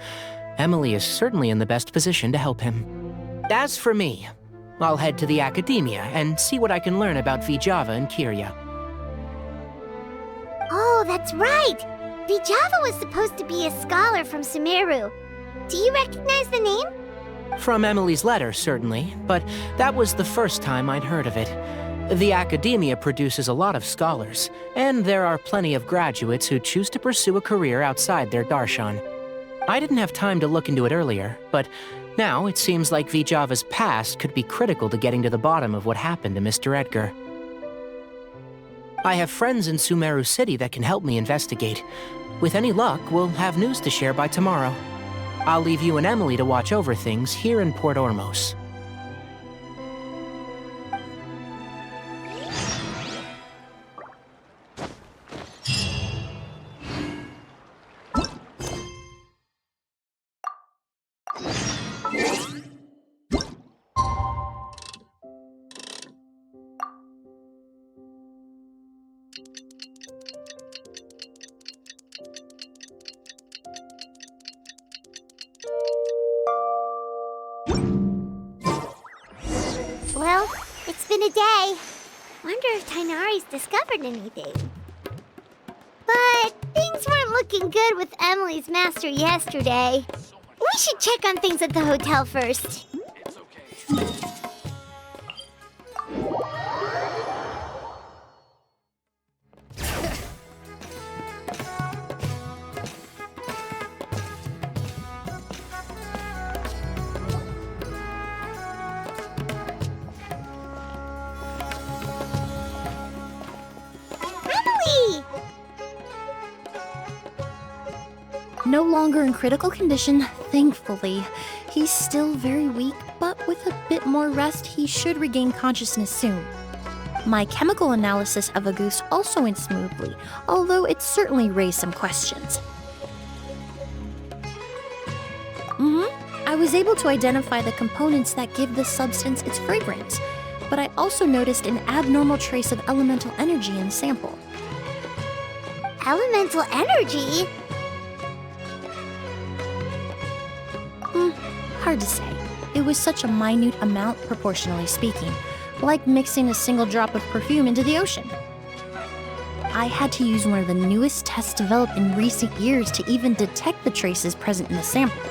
Emilie is certainly in the best position to help him. As for me, I'll head to the academia and see what I can learn about Vijava and Kyria. Oh, that's right! Vijava was supposed to be a scholar from Sumeru. Do you recognize the name? From Emilie's letter, certainly, but that was the first time I'd heard of it. The academia produces a lot of scholars, and there are plenty of graduates who choose to pursue a career outside their darshan. I didn't have time to look into it earlier, but now it seems like Vijava's past could be critical to getting to the bottom of what happened to Mr. Edgar. I have friends in Sumeru City that can help me investigate. With any luck, we'll have news to share by tomorrow. I'll leave you and Emilie to watch over things here in Port Ormos. Well, it's been a day. Wonder if Tainari's discovered anything. But things weren't looking good with Emilie's master yesterday. We should check on things at the hotel first. Emily! No longer in critical condition, thankfully. He's still very weak, but with a bit more rest, he should regain consciousness soon. My chemical analysis of Auguste also went smoothly, although it certainly raised some questions. I was able to identify the components that give this substance its fragrance, but I also noticed an abnormal trace of elemental energy in the sample. Elemental energy? Hard to say. It was such a minute amount, proportionally speaking, like mixing a single drop of perfume into the ocean. I had to use one of the newest tests developed in recent years to even detect the traces present in the sample.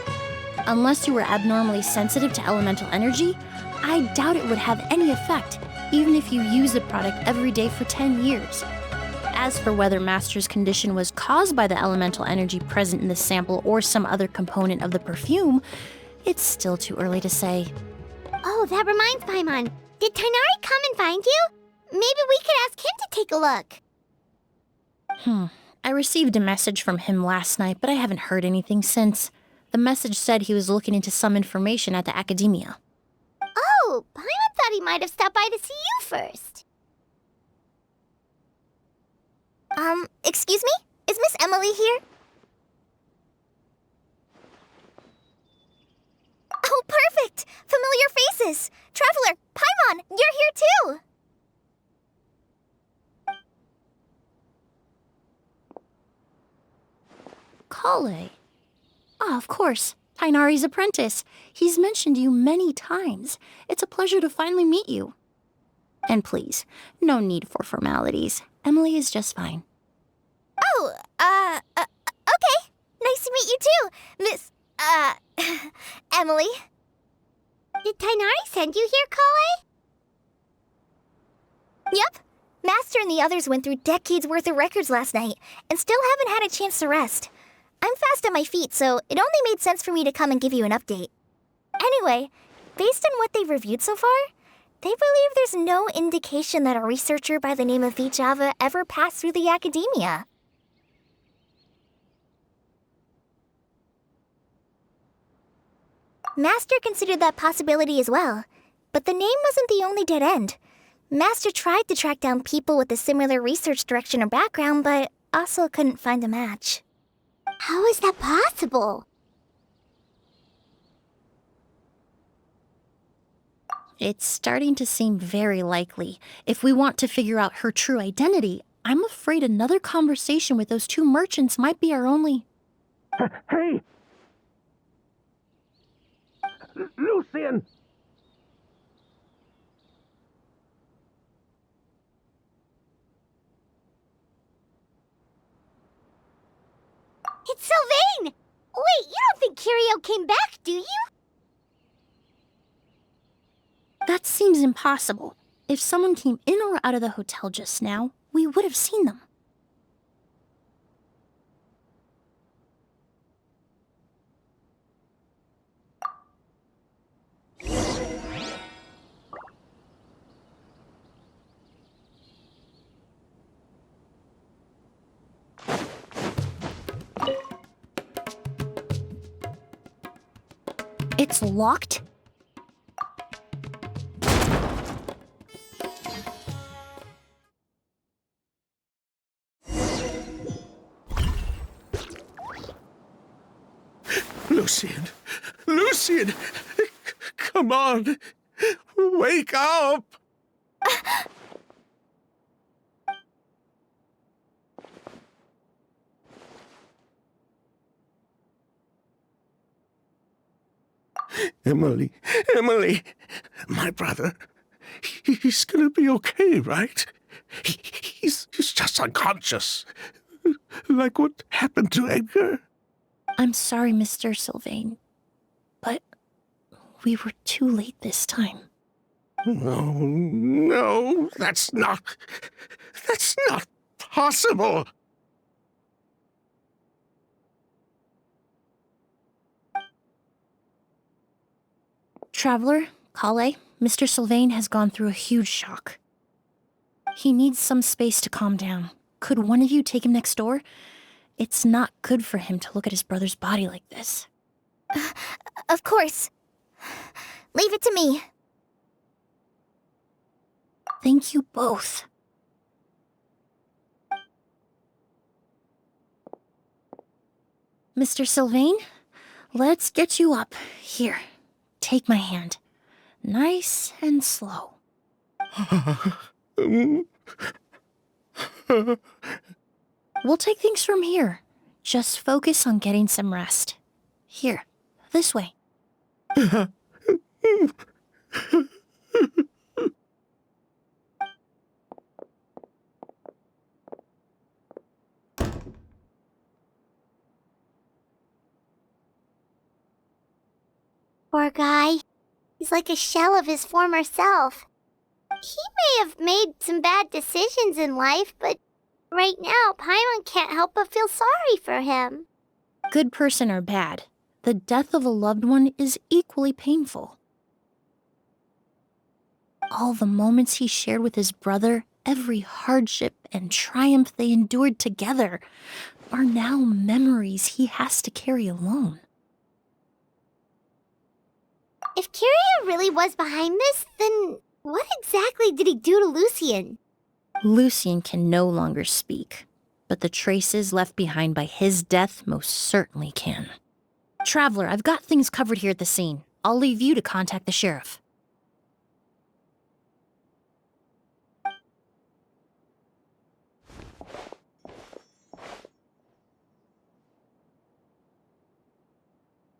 Unless you were abnormally sensitive to elemental energy, I doubt it would have any effect, even if you use the product every day for 10 years. As for whether Master's condition was caused by the elemental energy present in the sample or some other component of the perfume, it's still too early to say. Oh, that reminds Paimon. Did Tainari come and find you? Maybe we could ask him to take a look. I received a message from him last night, but I haven't heard anything since. The message said he was looking into some information at the academia. Oh, Paimon thought he might have stopped by to see you first. Excuse me? Is Miss Emilie here? Oh, perfect! Familiar faces! Traveler, Paimon, you're here too! Kale. Ah, of course. Tainari's apprentice. He's mentioned you many times. It's a pleasure to finally meet you. And please, no need for formalities. Emilie is just fine. Oh, okay. Nice to meet you too, Miss, Emilie. Did Tainari send you here, Kale? Yep. Master and the others went through decades worth of records last night, and still haven't had a chance to rest. I'm fast on my feet, so it only made sense for me to come and give you an update. Anyway, based on what they've reviewed so far, they believe there's no indication that a researcher by the name of Vijava ever passed through the academia. Master considered that possibility as well, but the name wasn't the only dead end. Master tried to track down people with a similar research direction or background, but also couldn't find a match. How is that possible? It's starting to seem very likely. If we want to figure out her true identity, I'm afraid another conversation with those two merchants might be our only... Hey! Lucian! It's Sylvain! Wait, you don't think Kirio came back, do you? That seems impossible. If someone came in or out of the hotel just now, we would have seen them. It's locked? Lucian! Lucian! Come on! Wake up! Emilie, Emilie, my brother, he's gonna be okay, right? He's just unconscious. Like what happened to Edgar? I'm sorry, Mr. Sylvain, but we were too late this time. No, that's not possible. Traveler, Kale, Mr. Sylvain has gone through a huge shock. He needs some space to calm down. Could one of you take him next door? It's not good for him to look at his brother's body like this. Of course. Leave it to me. Thank you both. Mr. Sylvain, let's get you up. Here, take my hand. Nice and slow. We'll take things from here. Just focus on getting some rest. Here, this way. Poor guy. He's like a shell of his former self. He may have made some bad decisions in life, but right now, Paimon can't help but feel sorry for him. Good person or bad, the death of a loved one is equally painful. All the moments he shared with his brother, every hardship and triumph they endured together, are now memories he has to carry alone. If Kyria really was behind this, then what exactly did he do to Lucian? Lucian can no longer speak, but the traces left behind by his death most certainly can. Traveler, I've got things covered here at the scene. I'll leave you to contact the sheriff.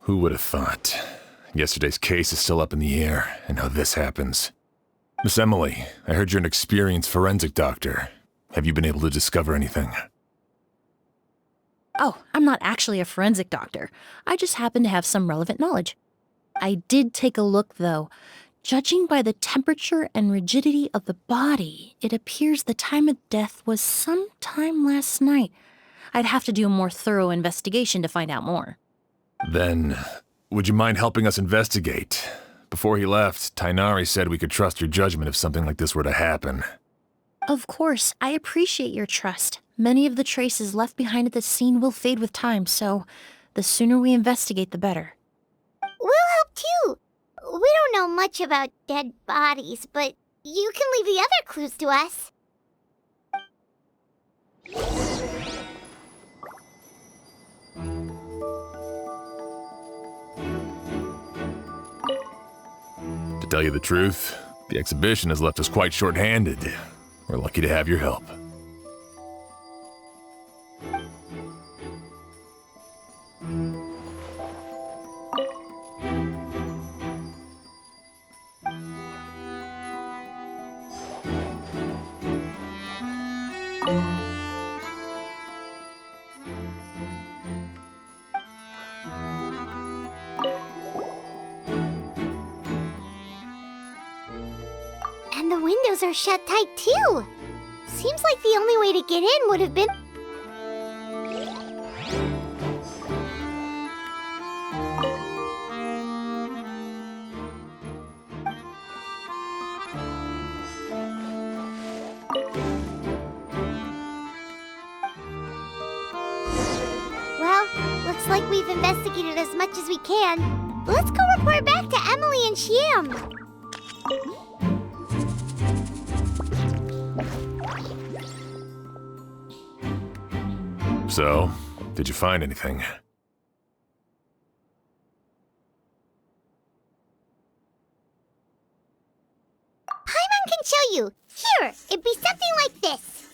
Who would have thought? Yesterday's case is still up in the air, and now this happens. Miss Emilie, I heard you're an experienced forensic doctor. Have you been able to discover anything? Oh, I'm not actually a forensic doctor. I just happen to have some relevant knowledge. I did take a look, though. Judging by the temperature and rigidity of the body, it appears the time of death was sometime last night. I'd have to do a more thorough investigation to find out more. Then, would you mind helping us investigate? Before he left, Tainari said we could trust your judgment if something like this were to happen. Of course, I appreciate your trust. Many of the traces left behind at the scene will fade with time, so the sooner we investigate, the better. We'll help too. We don't know much about dead bodies, but you can leave the other clues to us. To tell you the truth, the exhibition has left us quite short-handed. We're lucky to have your help. the windows are shut tight too. Seems like the only way to get in would have been... Well, looks like we've investigated as much as we can. Let's go report back to Emilie and Shiam. So, did you find anything? Paimon can show you. Here, it'd be something like this.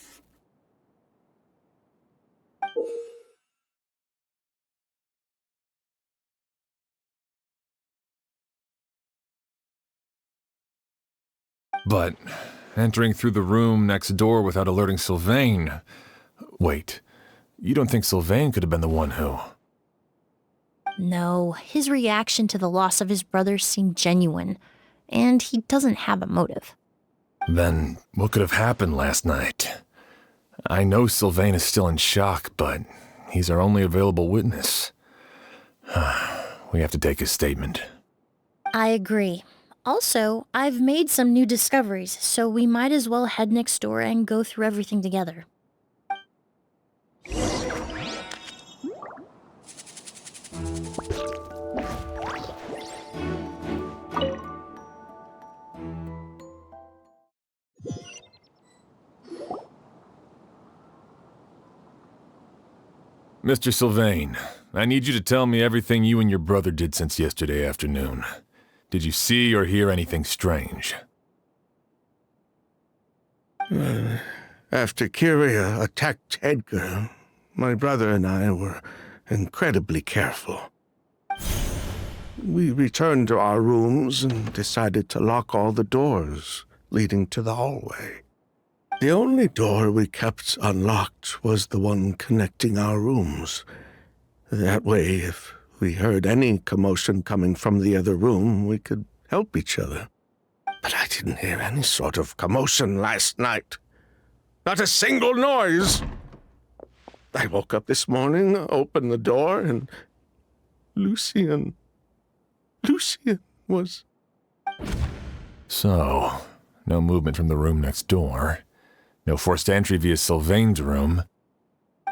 But entering through the room next door without alerting Sylvain... Wait, you don't think Sylvain could have been the one who... No, his reaction to the loss of his brother seemed genuine, and he doesn't have a motive. Then what could have happened last night? I know Sylvain is still in shock, but he's our only available witness. We have to take his statement. I agree. Also, I've made some new discoveries, so we might as well head next door and go through everything together. Mr. Sylvain, I need you to tell me everything you and your brother did since yesterday afternoon. Did you see or hear anything strange? After Kyria attacked Edgar, my brother and I were incredibly careful. We returned to our rooms and decided to lock all the doors leading to the hallway. The only door we kept unlocked was the one connecting our rooms. That way, if we heard any commotion coming from the other room, we could help each other. But I didn't hear any sort of commotion last night. Not a single noise. I woke up this morning, opened the door, and Lucian was... So, no movement from the room next door. No forced entry via Sylvain's room.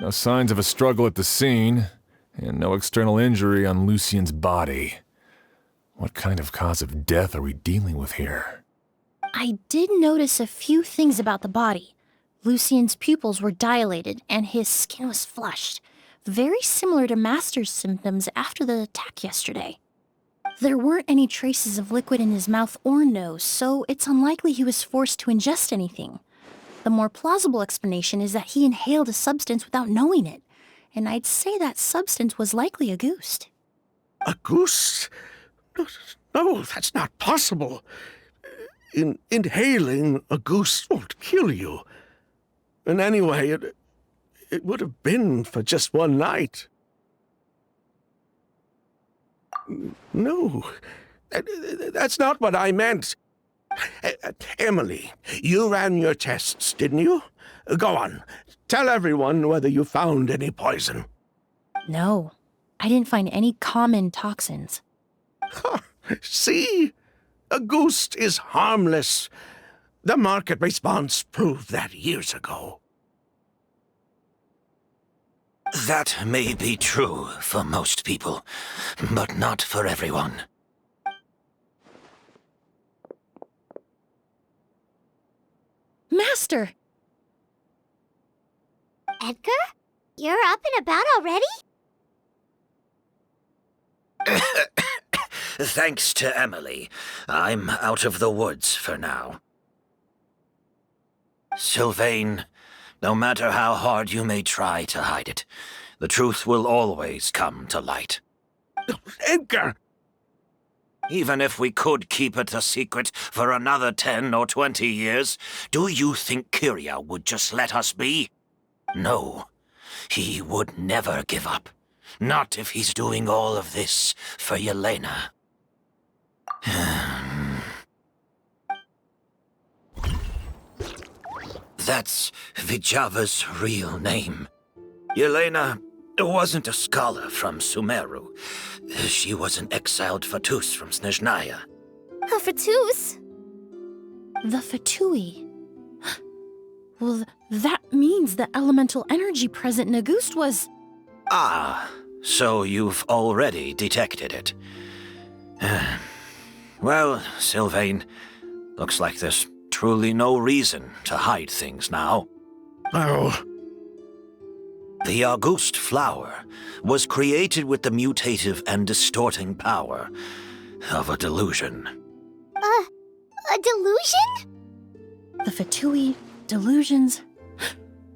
No signs of a struggle at the scene. And no external injury on Lucian's body. What kind of cause of death are we dealing with here? I did notice a few things about the body. Lucian's pupils were dilated, and his skin was flushed. Very similar to Master's symptoms after the attack yesterday. There weren't any traces of liquid in his mouth or nose, so it's unlikely he was forced to ingest anything. The more plausible explanation is that he inhaled a substance without knowing it, and I'd say that substance was likely a goose. A goose? No, that's not possible. Inhaling a goose won't kill you. And anyway, it would have been for just one night. No, that's not what I meant. Emilie, you ran your tests, didn't you? Go on, tell everyone whether you found any poison. No, I didn't find any common toxins. See? A goose is harmless. The market response proved that years ago. That may be true for most people, but not for everyone. Master! Edgar? You're up and about already? Thanks to Emilie, I'm out of the woods for now. Sylvain, no matter how hard you may try to hide it, the truth will always come to light. Edgar! Even if we could keep it a secret for another 10 or 20 years, do you think Kyria would just let us be? No, he would never give up. Not if he's doing all of this for Yelena. That's Vijava's real name. Yelena wasn't a scholar from Sumeru. She was an exiled Fatus from Snezhnaya. A Fatus? The Fatui. Well, that means the elemental energy present in Auguste was... Ah, so you've already detected it. Well, Sylvain, looks like there's truly no reason to hide things now. Oh, The Auguste flower was created with the mutative and distorting power of a delusion. A delusion? The Fatui, delusions...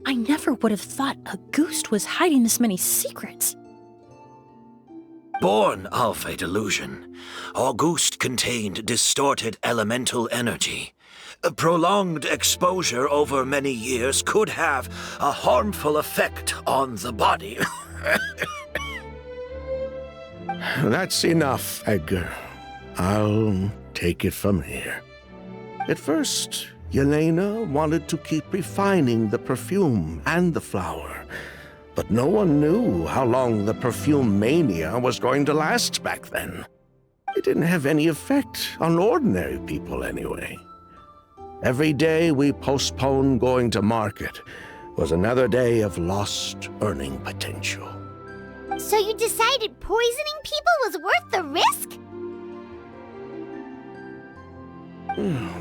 I never would have thought Auguste was hiding this many secrets. Born of a delusion, Auguste contained distorted elemental energy. A prolonged exposure over many years could have a harmful effect on the body. that's enough, Edgar. I'll take it from here. At first, Yelena wanted to keep refining the perfume and the flower, but no one knew how long the perfume mania was going to last back then. It didn't have any effect on ordinary people anyway. Every day we postponed going to market was another day of lost earning potential. So you decided poisoning people was worth the risk?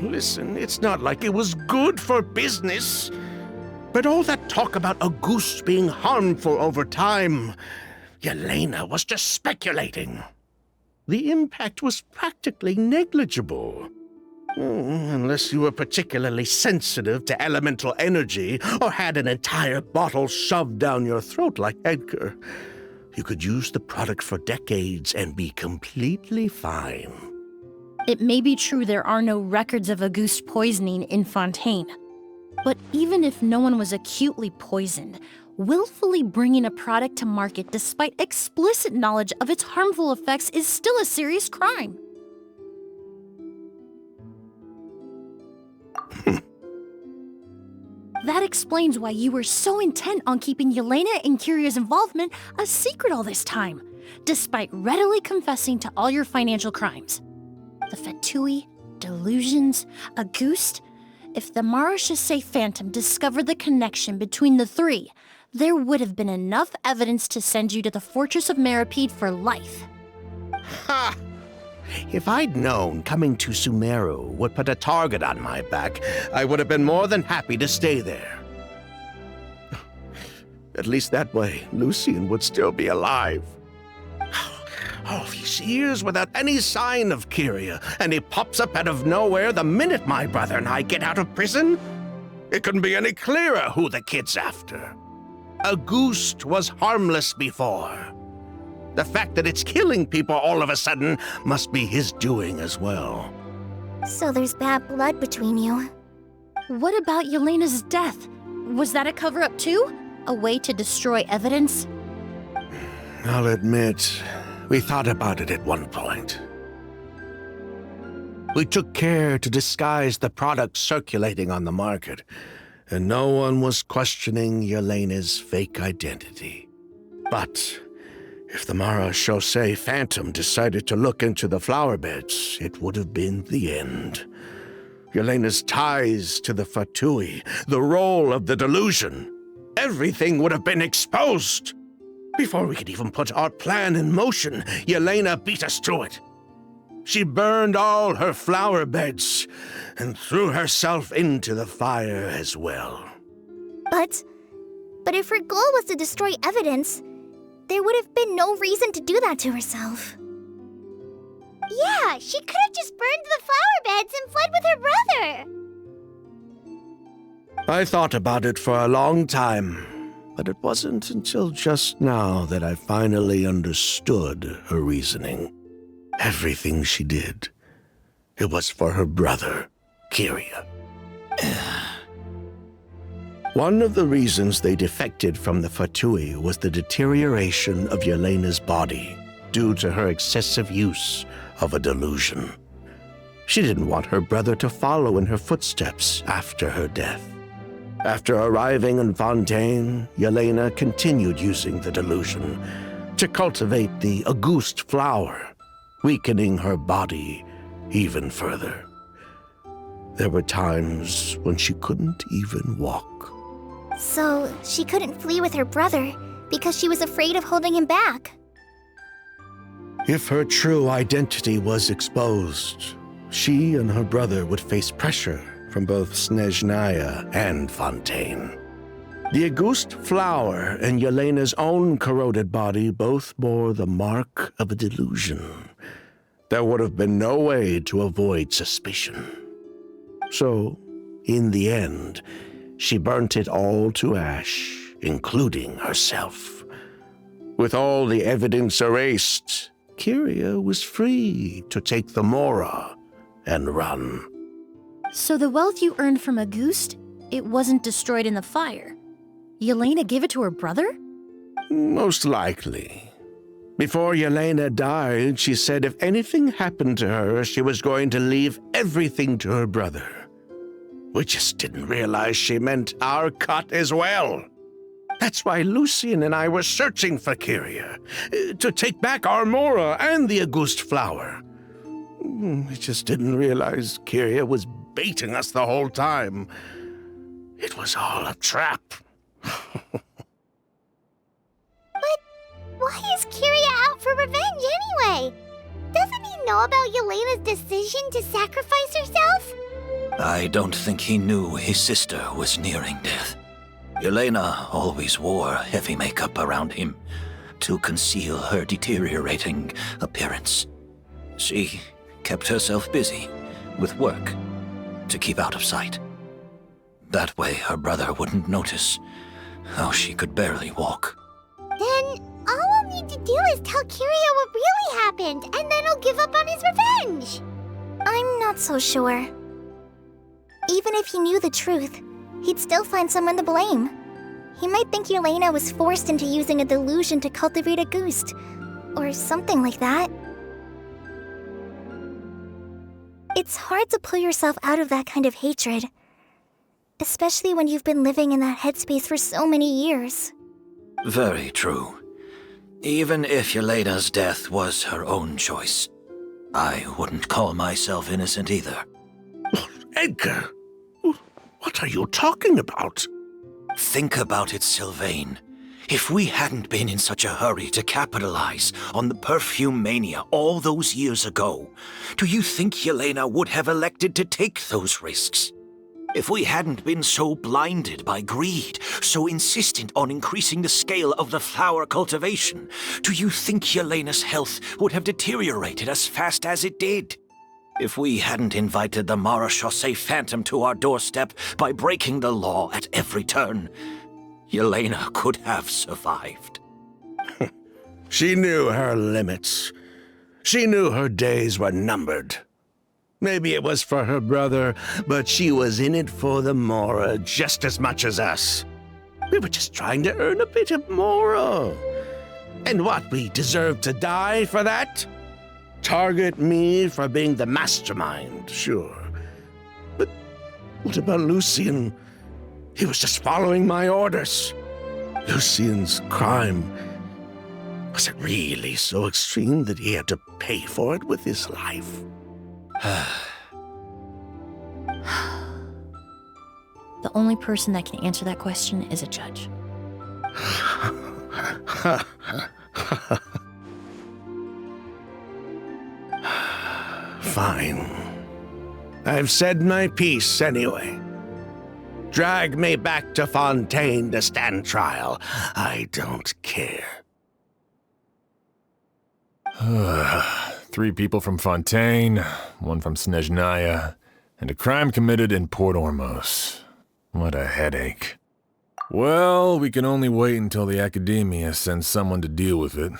Listen, it's not like it was good for business. But all that talk about Auguste being harmful over time, Yelena was just speculating. The impact was practically negligible. Unless you were particularly sensitive to elemental energy or had an entire bottle shoved down your throat like Edgar. You could use the product for decades and be completely fine. It may be true there are no records of Auguste poisoning in Fontaine. But even if no one was acutely poisoned, willfully bringing a product to market despite explicit knowledge of its harmful effects is still a serious crime. That explains why you were so intent on keeping Yelena and Kyria's involvement a secret all this time, despite readily confessing to all your financial crimes. The Fatui, delusions, Auguste. If the Marechaussee Phantom discovered the connection between the three, there would have been enough evidence to send you to the Fortress of Meripede for life. Ha! If I'd known coming to Sumeru would put a target on my back, I would have been more than happy to stay there. At least that way, Lucien would still be alive. All these years without any sign of Kyria, and he pops up out of nowhere the minute my brother and I get out of prison? It couldn't be any clearer who the kid's after. Auguste was harmless before. The fact that it's killing people all of a sudden must be his doing as well. So there's bad blood between you. What about Yelena's death? Was that a cover-up too? A way to destroy evidence? I'll admit, we thought about it at one point. We took care to disguise the products circulating on the market, and no one was questioning Yelena's fake identity. But if the Marechaussee Phantom decided to look into the flower beds, it would have been the end. Yelena's ties to the Fatui, the role of the delusion, everything would have been exposed. Before we could even put our plan in motion, Yelena beat us to it. She burned all her flower beds and threw herself into the fire as well. But if her goal was to destroy evidence, there would have been no reason to do that to herself. Yeah, she could have just burned the flower beds and fled with her brother. I thought about it for a long time, but it wasn't until just now that I finally understood her reasoning. Everything she did, it was for her brother, Kyria. One of the reasons they defected from the Fatui was the deterioration of Yelena's body due to her excessive use of a delusion. She didn't want her brother to follow in her footsteps after her death. After arriving in Fontaine, Yelena continued using the delusion to cultivate the Auguste flower, weakening her body even further. There were times when she couldn't even walk. So she couldn't flee with her brother because she was afraid of holding him back. If her true identity was exposed, she and her brother would face pressure from both Snezhnaya and Fontaine. The Auguste flower and Yelena's own corroded body both bore the mark of a delusion. There would have been no way to avoid suspicion. So, in the end, she burnt it all to ash, including herself. With all the evidence erased, Kyria was free to take the Mora and run. So the wealth you earned from Auguste, it wasn't destroyed in the fire. Yelena gave it to her brother? Most likely. Before Yelena died, she said if anything happened to her, she was going to leave everything to her brother. We just didn't realize she meant our cut as well. That's why Lucien and I were searching for Kyria, to take back our Mora and the Auguste flower. We just didn't realize Kyria was baiting us the whole time. It was all a trap. But why is Kyria out for revenge anyway? Doesn't he know about Yelena's decision to sacrifice herself? I don't think he knew his sister was nearing death. Yelena always wore heavy makeup around him to conceal her deteriorating appearance. She kept herself busy with work to keep out of sight. That way her brother wouldn't notice how she could barely walk. Then all we'll need to do is tell Kyria what really happened, and then he'll give up on his revenge. I'm not so sure. Even if he knew the truth, he'd still find someone to blame. He might think Yelena was forced into using a delusion to cultivate a Auguste, or something like that. It's hard to pull yourself out of that kind of hatred, especially when you've been living in that headspace for so many years. Very true. Even if Yelena's death was her own choice, I wouldn't call myself innocent either. Edgar, what are you talking about? Think about it, Sylvain. If we hadn't been in such a hurry to capitalize on the perfume mania all those years ago, do you think Yelena would have elected to take those risks? If we hadn't been so blinded by greed, so insistent on increasing the scale of the flower cultivation, do you think Yelena's health would have deteriorated as fast as it did? If we hadn't invited the Marechaussee Phantom to our doorstep by breaking the law at every turn, Yelena could have survived. She knew her limits. She knew her days were numbered. Maybe it was for her brother, but she was in it for the Mora just as much as us. We were just trying to earn a bit of Mora. And what, we deserve to die for that? Target me for being the mastermind, sure. But what about Lucien? He was just following my orders. Lucien's crime, was it really so extreme that he had to pay for it with his life? The only person that can answer that question is a judge. Fine. I've said my piece anyway. Drag me back to Fontaine to stand trial. I don't care. 3 people from Fontaine, 1 from Snezhnaya, and a crime committed in Port Ormos. What a headache. Well, we can only wait until the Academia sends someone to deal with it.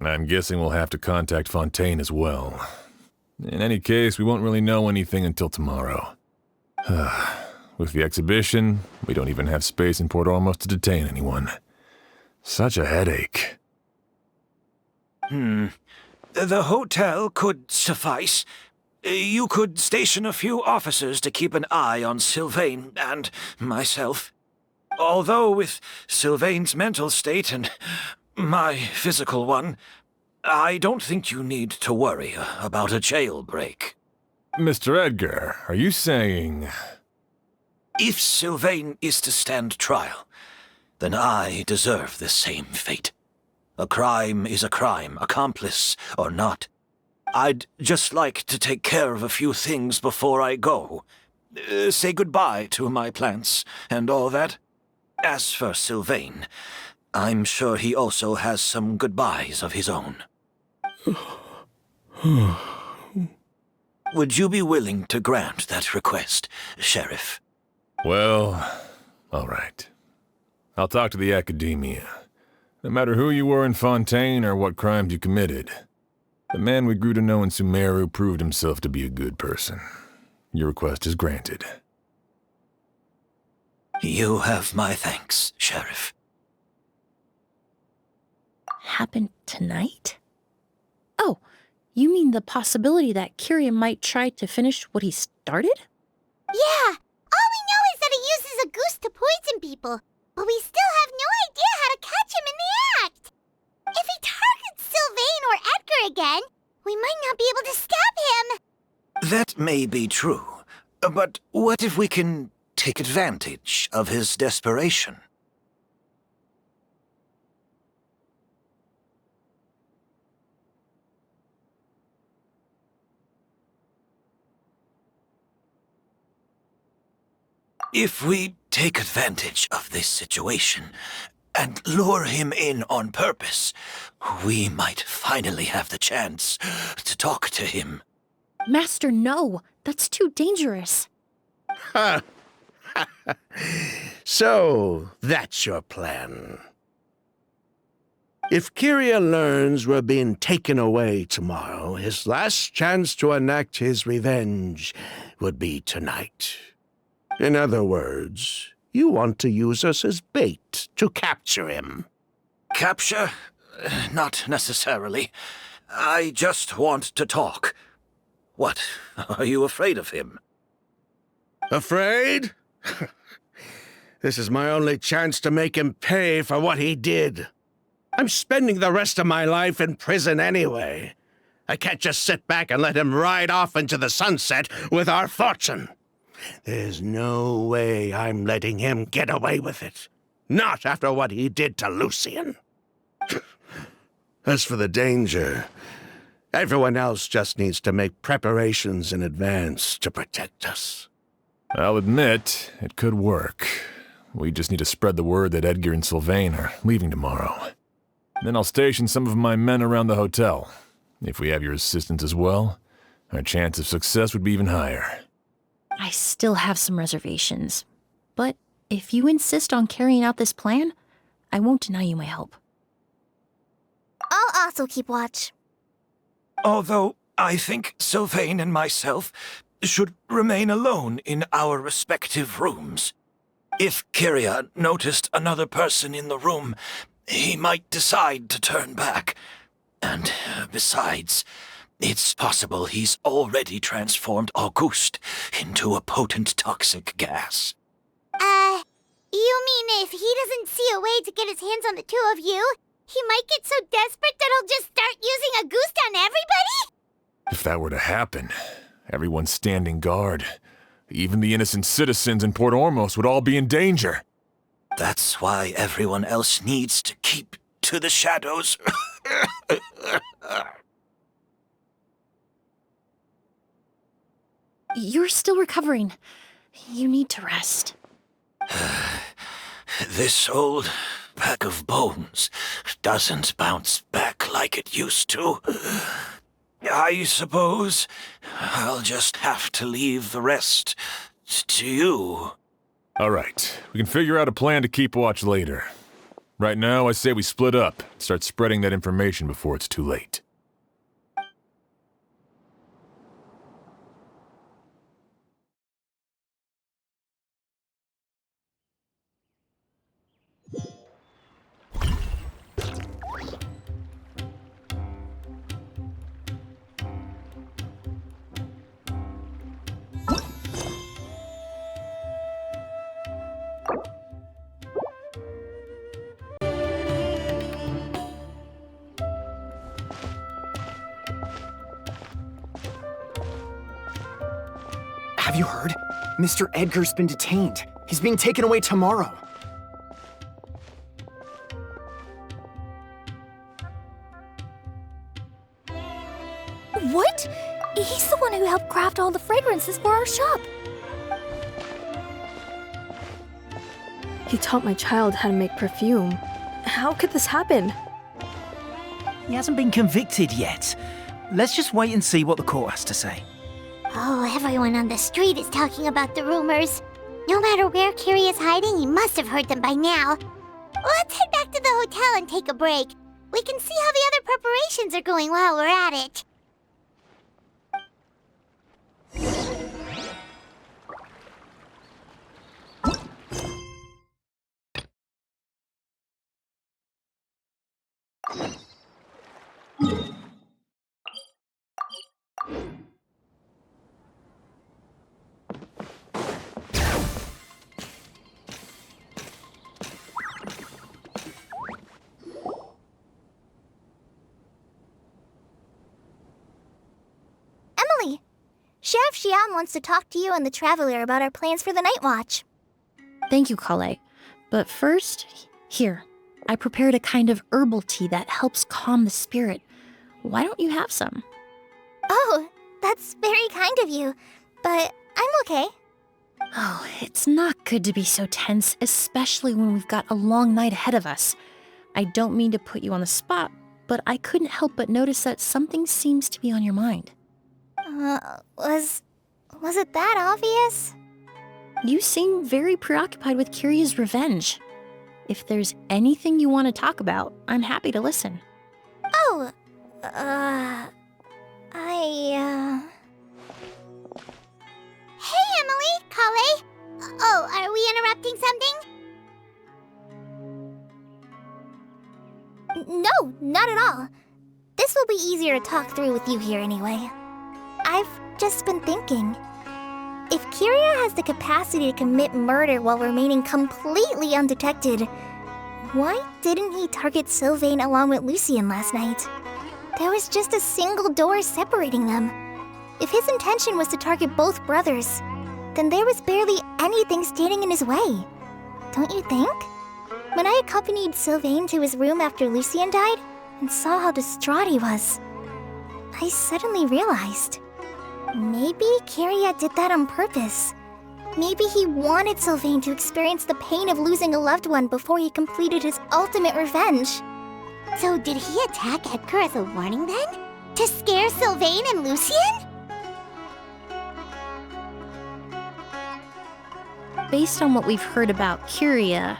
I'm guessing we'll have to contact Fontaine as well. In any case, we won't really know anything until tomorrow. With the exhibition, we don't even have space in Port Ormos to detain anyone. Such a headache. The hotel could suffice. You could station a few officers to keep an eye on Sylvain and myself. Although with Sylvain's mental state and my physical one, I don't think you need to worry about a jailbreak. Mr. Edgar, are you saying... If Sylvain is to stand trial, then I deserve the same fate. A crime is a crime, accomplice or not. I'd just like to take care of a few things before I go. Say goodbye to my plants and all that. As for Sylvain, I'm sure he also has some goodbyes of his own. Would you be willing to grant that request, Sheriff? Well, all right. I'll talk to the Academia. No matter who you were in Fontaine or what crimes you committed, the man we grew to know in Sumeru proved himself to be a good person. Your request is granted. You have my thanks, Sheriff. Happened tonight? Oh, you mean the possibility that Kyria might try to finish what he started? Yeah, all we know is that he uses a goose to poison people, but we still have no idea how to catch him in the act. If he targets Sylvain or Edgar again, we might not be able to stop him. That may be true, but what if we can take advantage of his desperation? If we take advantage of this situation and lure him in on purpose, we might finally have the chance to talk to him. Master, no. That's too dangerous. Ha! So, that's your plan. If Kyria learns we're being taken away tomorrow, his last chance to enact his revenge would be tonight. In other words, you want to use us as bait to capture him. Capture? Not necessarily. I just want to talk. What? Are you afraid of him? Afraid? This is my only chance to make him pay for what he did. I'm spending the rest of my life in prison anyway. I can't just sit back and let him ride off into the sunset with our fortune. There's no way I'm letting him get away with it. Not after what he did to Lucien. As for the danger, everyone else just needs to make preparations in advance to protect us. I'll admit, it could work. We just need to spread the word that Edgar and Sylvain are leaving tomorrow. Then I'll station some of my men around the hotel. If we have your assistance as well, our chance of success would be even higher. I still have some reservations. But if you insist on carrying out this plan, I won't deny you my help. I'll also keep watch. Although I think Sylvain and myself should remain alone in our respective rooms. If Kyria noticed another person in the room, he might decide to turn back. And besides, it's possible he's already transformed Auguste into a potent toxic gas. You mean if he doesn't see a way to get his hands on the two of you, he might get so desperate that he'll just start using Auguste on everybody? If that were to happen, everyone's standing guard. Even the innocent citizens in Port Ormos would all be in danger. That's why everyone else needs to keep to the shadows. You're still recovering. You need to rest. This old pack of bones doesn't bounce back like it used to. I suppose I'll just have to leave the rest to you. All right, we can figure out a plan to keep watch later. Right now, I say we split up, start spreading that information before it's too late. you heard? Mr. Edgar's been detained. He's being taken away tomorrow. What? He's the one who helped craft all the fragrances for our shop. He taught my child how to make perfume. How could this happen? He hasn't been convicted yet. Let's just wait and see what the court has to say. Oh, everyone on the street is talking about the rumors. No matter where Curie is hiding, he must have heard them by now. Let's head back to the hotel and take a break. We can see how the other preparations are going while we're at it. Emilie, Sheriff Xian wants to talk to you and the Traveler about our plans for the Night Watch. Thank you, Kale. But first, here, I prepared a kind of herbal tea that helps calm the spirit. Why don't you have some? Oh, that's very kind of you, but I'm okay. Oh, it's not good to be so tense, especially when we've got a long night ahead of us. I don't mean to put you on the spot, but I couldn't help but notice that something seems to be on your mind. Was it that obvious? You seem very preoccupied with Curia's revenge. If there's anything you want to talk about, I'm happy to listen. Oh, Hey, Emilie, Kale. Oh, are we interrupting something? No, not at all. This will be easier to talk through with you here anyway. I've just been thinking. If Curia has the capacity to commit murder while remaining completely undetected, why didn't he target Sylvain along with Lucien last night? There was just a single door separating them. If his intention was to target both brothers, then there was barely anything standing in his way. Don't you think? When I accompanied Sylvain to his room after Lucien died and saw how distraught he was, I suddenly realized maybe Curia did that on purpose. Maybe he wanted Sylvain to experience the pain of losing a loved one before he completed his ultimate revenge. So did he attack Edgar as a warning then? To scare Sylvain and Lucien? Based on what we've heard about Curia,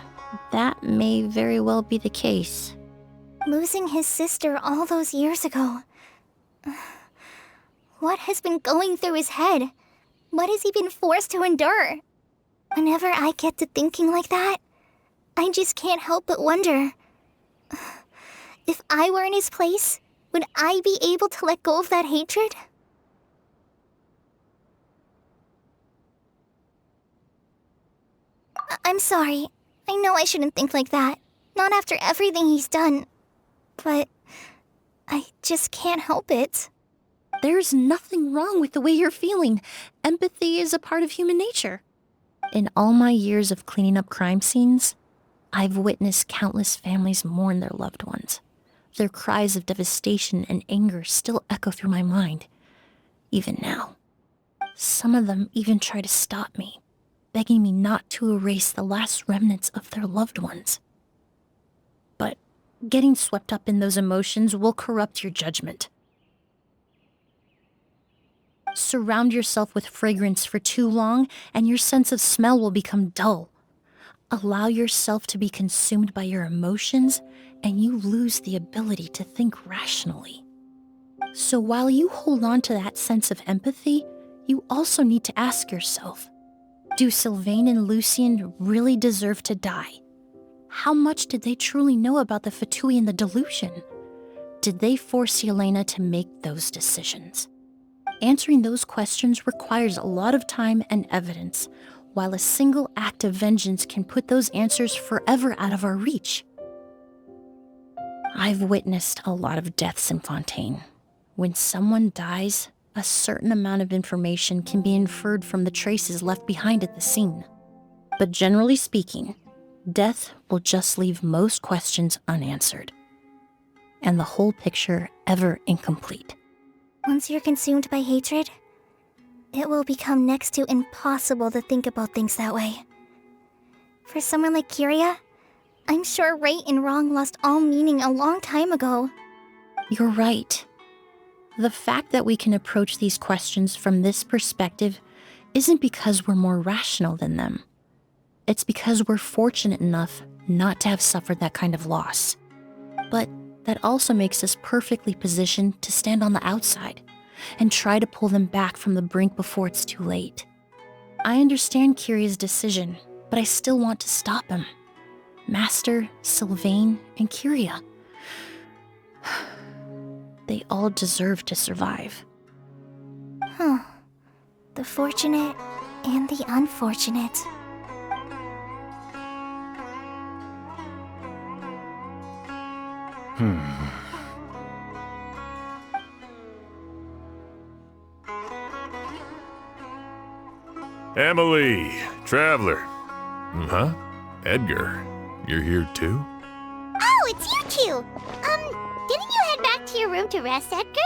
that may very well be the case. Losing his sister all those years ago. What has been going through his head? What has he been forced to endure? Whenever I get to thinking like that, I just can't help but wonder. If I were in his place, would I be able to let go of that hatred? I'm sorry. I know I shouldn't think like that. Not after everything he's done. But I just can't help it. There's nothing wrong with the way you're feeling. Empathy is a part of human nature. In all my years of cleaning up crime scenes, I've witnessed countless families mourn their loved ones. Their cries of devastation and anger still echo through my mind, even now. Some of them even try to stop me, begging me not to erase the last remnants of their loved ones. But getting swept up in those emotions will corrupt your judgment. Surround yourself with fragrance for too long, and your sense of smell will become dull. Allow yourself to be consumed by your emotions, and you lose the ability to think rationally. So while you hold on to that sense of empathy, you also need to ask yourself, do Sylvain and Lucien really deserve to die? How much did they truly know about the Fatui and the delusion? Did they force Yelena to make those decisions? Answering those questions requires a lot of time and evidence, while a single act of vengeance can put those answers forever out of our reach. I've witnessed a lot of deaths in Fontaine. When someone dies, a certain amount of information can be inferred from the traces left behind at the scene. But generally speaking, death will just leave most questions unanswered, and the whole picture ever incomplete. Once you're consumed by hatred, it will become next to impossible to think about things that way. For someone like Kyria, I'm sure right and wrong lost all meaning a long time ago. You're right. The fact that we can approach these questions from this perspective isn't because we're more rational than them. It's because we're fortunate enough not to have suffered that kind of loss. But that also makes us perfectly positioned to stand on the outside and try to pull them back from the brink before it's too late. I understand Kyria's decision, but I still want to stop him. Master, Sylvain, and Kyria. They all deserve to survive. The fortunate and the unfortunate. Emilie, traveler. Huh? Edgar, you're here too? Oh, it's you two! Didn't you head back to your room to rest, Edgar?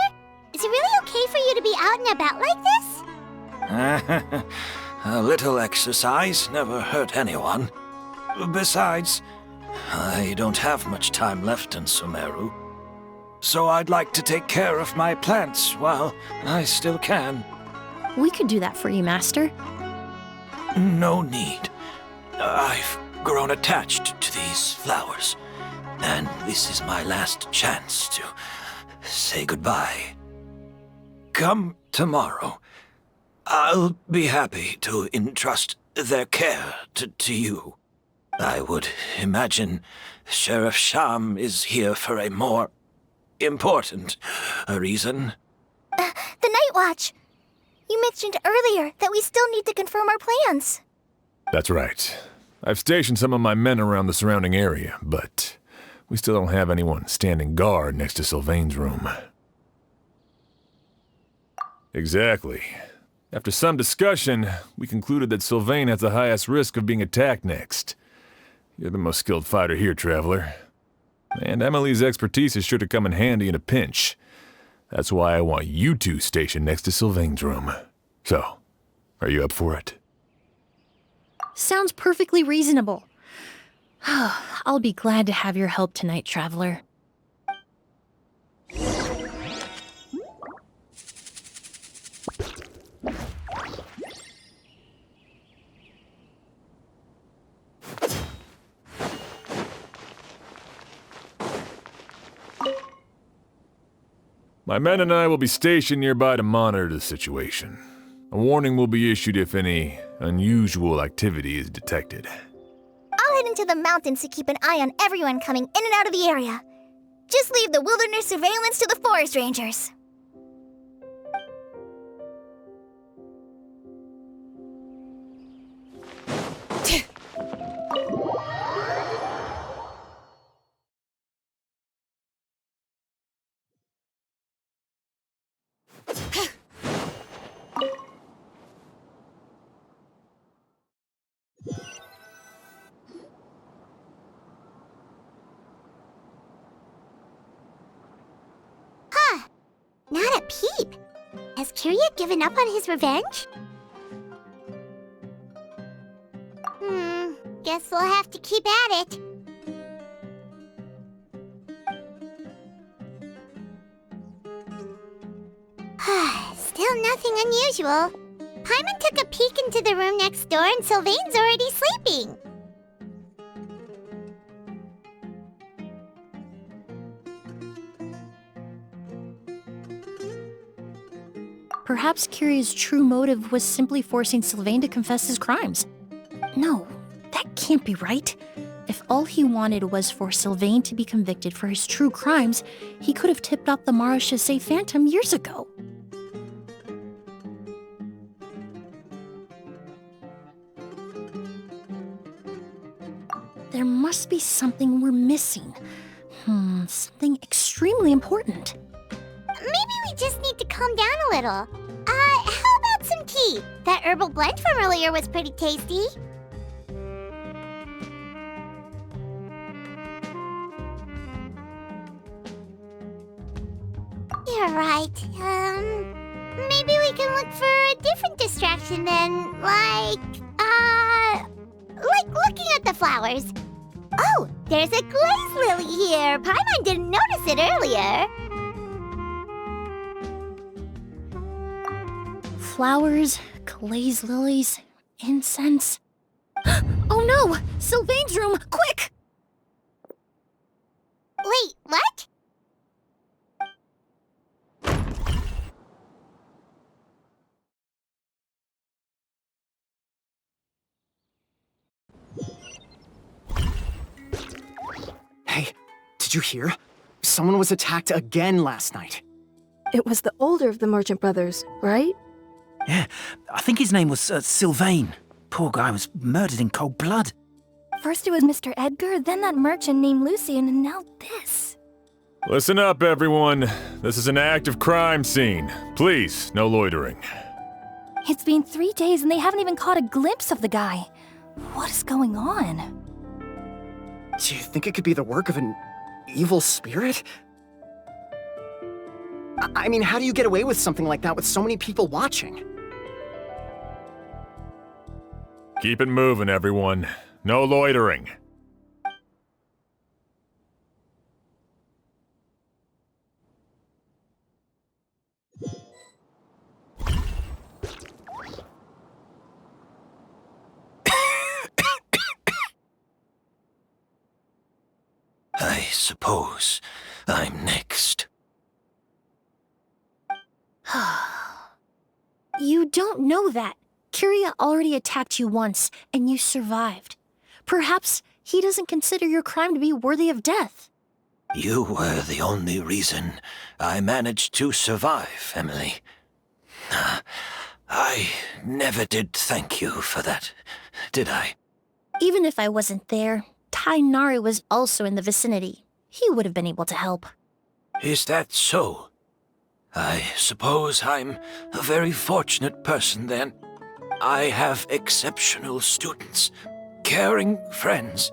Is it really okay for you to be out and about like this? A little exercise never hurt anyone. Besides, I don't have much time left in Sumeru. So I'd like to take care of my plants while I still can. We could do that for you, Master. No need. I've grown attached to these flowers, and this is my last chance to say goodbye. Come tomorrow. I'll be happy to entrust their care to you. I would imagine Sheriff Sham is here for a more important reason. The Night Watch! You mentioned earlier that we still need to confirm our plans. That's right. I've stationed some of my men around the surrounding area, but we still don't have anyone standing guard next to Sylvain's room. Exactly. After some discussion, we concluded that Sylvain has the highest risk of being attacked next. You're the most skilled fighter here, traveler. And Emilie's expertise is sure to come in handy in a pinch. That's why I want you two stationed next to Sylvain's room. So, are you up for it? Sounds perfectly reasonable. I'll be glad to have your help tonight, traveler. My men and I will be stationed nearby to monitor the situation. A warning will be issued if any unusual activity is detected. I'll head into the mountains to keep an eye on everyone coming in and out of the area. Just leave the wilderness surveillance to the forest rangers. Not a peep. Has Kyria given up on his revenge? Guess we'll have to keep at it. Still nothing unusual. Paimon took a peek into the room next door and Sylvain's already sleeping. Perhaps Kyria's true motive was simply forcing Sylvain to confess his crimes. No, that can't be right. If all he wanted was for Sylvain to be convicted for his true crimes, he could have tipped off the Marechaussee Phantom years ago. There must be something we're missing. Something extremely important. Maybe we just need to calm down a little. tasty! That herbal blend from earlier was pretty tasty. You're right. Maybe we can look for a different distraction then, like looking at the flowers. Oh, there's a glaze lily here. Paimon didn't notice it earlier. Flowers, glaze lilies, incense. Oh no! Sylvain's room! Quick! Wait, what? Hey, did you hear? Someone was attacked again last night. It was the older of the merchant brothers, right? Yeah, I think his name was Sylvain. Poor guy was murdered in cold blood. First it was Mr. Edgar, then that merchant named Lucian, and now this. Listen up, everyone. This is an active crime scene. Please, no loitering. It's been 3 days and they haven't even caught a glimpse of the guy. What is going on? Do you think it could be the work of an evil spirit? I mean, how do you get away with something like that with so many people watching? Keep it moving, everyone. No loitering. I suppose I'm next. You don't know that. Kyria already attacked you once, and you survived. Perhaps he doesn't consider your crime to be worthy of death. You were the only reason I managed to survive, Emilie. I never did thank you for that, did I? Even if I wasn't there, Tainari was also in the vicinity. He would have been able to help. Is that so? I suppose I'm a very fortunate person then. I have exceptional students, caring friends,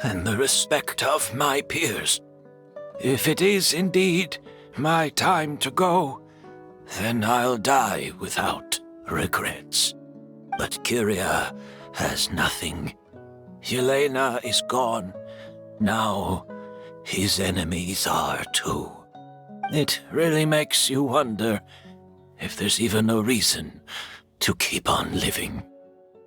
and the respect of my peers. If it is indeed my time to go, then I'll die without regrets. But Kyria has nothing. Yelena is gone. Now his enemies are too. It really makes you wonder if there's even a reason to keep on living.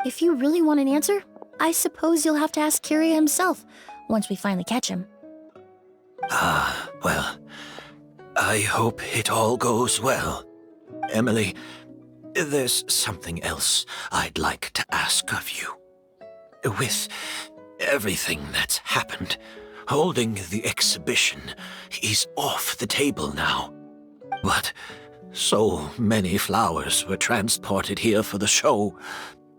If you really want an answer, I suppose you'll have to ask Kyria himself, once we finally catch him. Well, I hope it all goes well. Emilie, there's something else I'd like to ask of you. With everything that's happened, holding the exhibition is off the table now. But so many flowers were transported here for the show,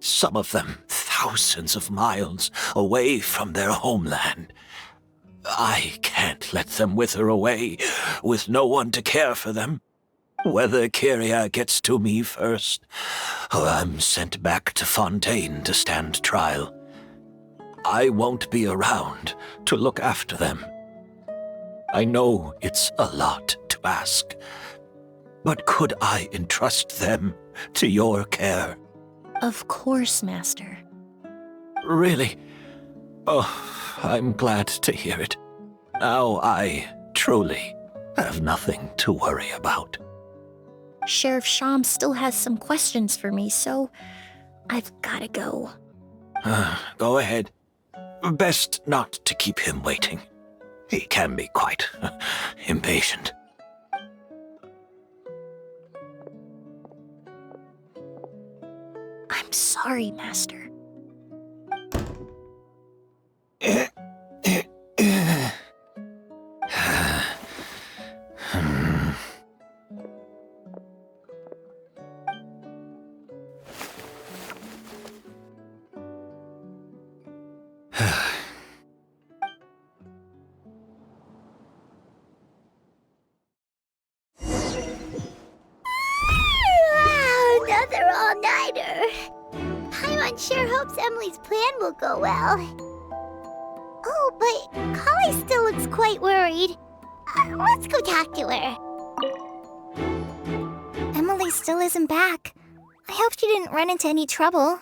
some of them thousands of miles away from their homeland. I can't let them wither away with no one to care for them. Whether Kyria gets to me first, or I'm sent back to Fontaine to stand trial, I won't be around to look after them. I know it's a lot to ask, but could I entrust them to your care? Of course, Master. Really? Oh, I'm glad to hear it. Now I truly have nothing to worry about. Sheriff Sham still has some questions for me, so I've gotta go. Go ahead. Best not to keep him waiting. He can be quite impatient. I'm sorry, Master. Another all-night hopes Emilie's plan will go well. Oh, but Collie still looks quite worried. Let's go talk to her. Emilie still isn't back. I hope she didn't run into any trouble.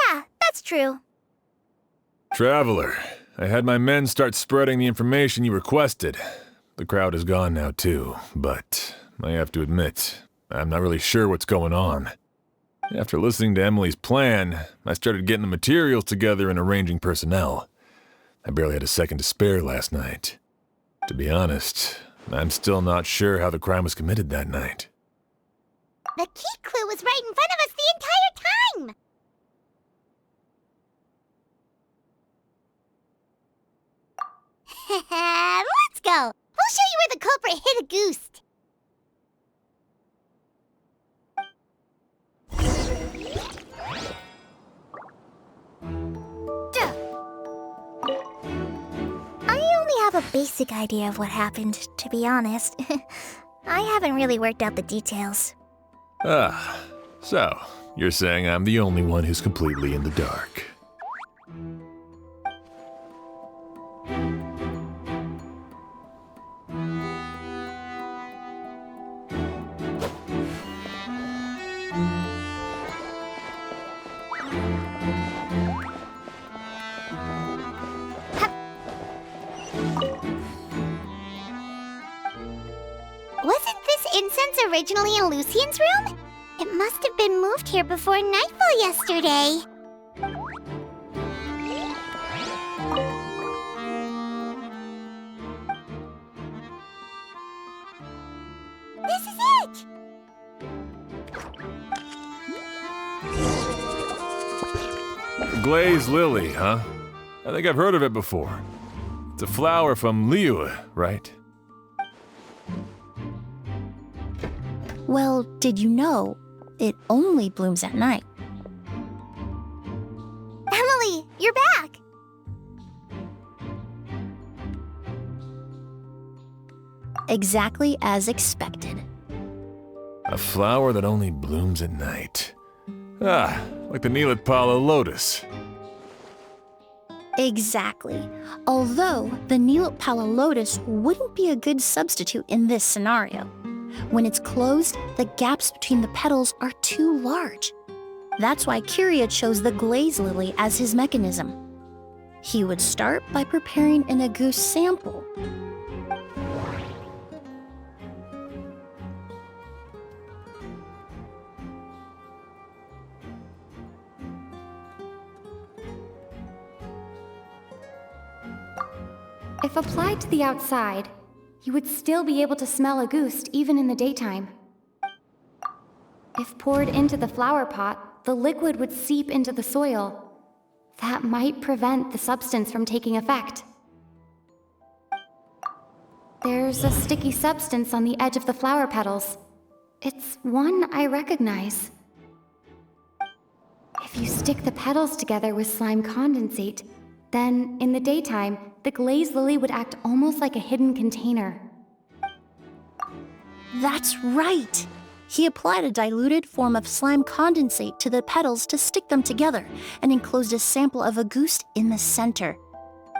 Yeah, that's true. Traveler, I had my men start spreading the information you requested. The crowd is gone now too, but I have to admit, I'm not really sure what's going on. After listening to Emilie's plan, I started getting the materials together and arranging personnel. I barely had a second to spare last night. To be honest, I'm still not sure how the crime was committed that night. The key clue was right in front of us the entire time! Let's go! We'll show you where the culprit hid a goose. I only have a basic idea of what happened, to be honest. I haven't really worked out the details. Ah, so you're saying I'm the only one who's completely in the dark. Wasn't this incense originally in Lucien's room? It must have been moved here before nightfall yesterday. This is it! Glazed lily, huh? I think I've heard of it before. It's a flower from Liu, right? Well, did you know it only blooms at night? Emilie, you're back! Exactly as expected. A flower that only blooms at night. Ah, like the Neelitpala lotus. Exactly. Although the Neelitpala lotus wouldn't be a good substitute in this scenario. When it's closed, the gaps between the petals are too large. That's why Kyria chose the glaze lily as his mechanism. He would start by preparing an agouti sample. If applied to the outside, you would still be able to smell agouti even in the daytime. If poured into the flower pot, the liquid would seep into the soil. That might prevent the substance from taking effect. There's a sticky substance on the edge of the flower petals. It's one I recognize. If you stick the petals together with slime condensate, then in the daytime, the glazed lily would act almost like a hidden container. That's right! He applied a diluted form of slime condensate to the petals to stick them together and enclosed a sample of agouti in the center.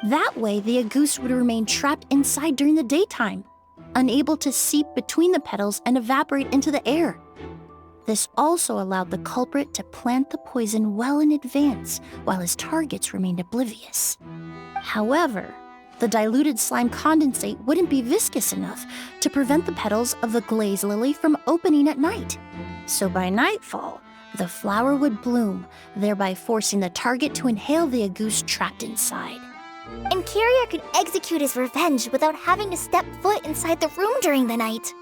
That way, the agouti would remain trapped inside during the daytime, unable to seep between the petals and evaporate into the air. This also allowed the culprit to plant the poison well in advance while his targets remained oblivious. However, the diluted slime condensate wouldn't be viscous enough to prevent the petals of the glaze lily from opening at night. So by nightfall, the flower would bloom, thereby forcing the target to inhale the agouti trapped inside. And Kyria could execute his revenge without having to step foot inside the room during the night.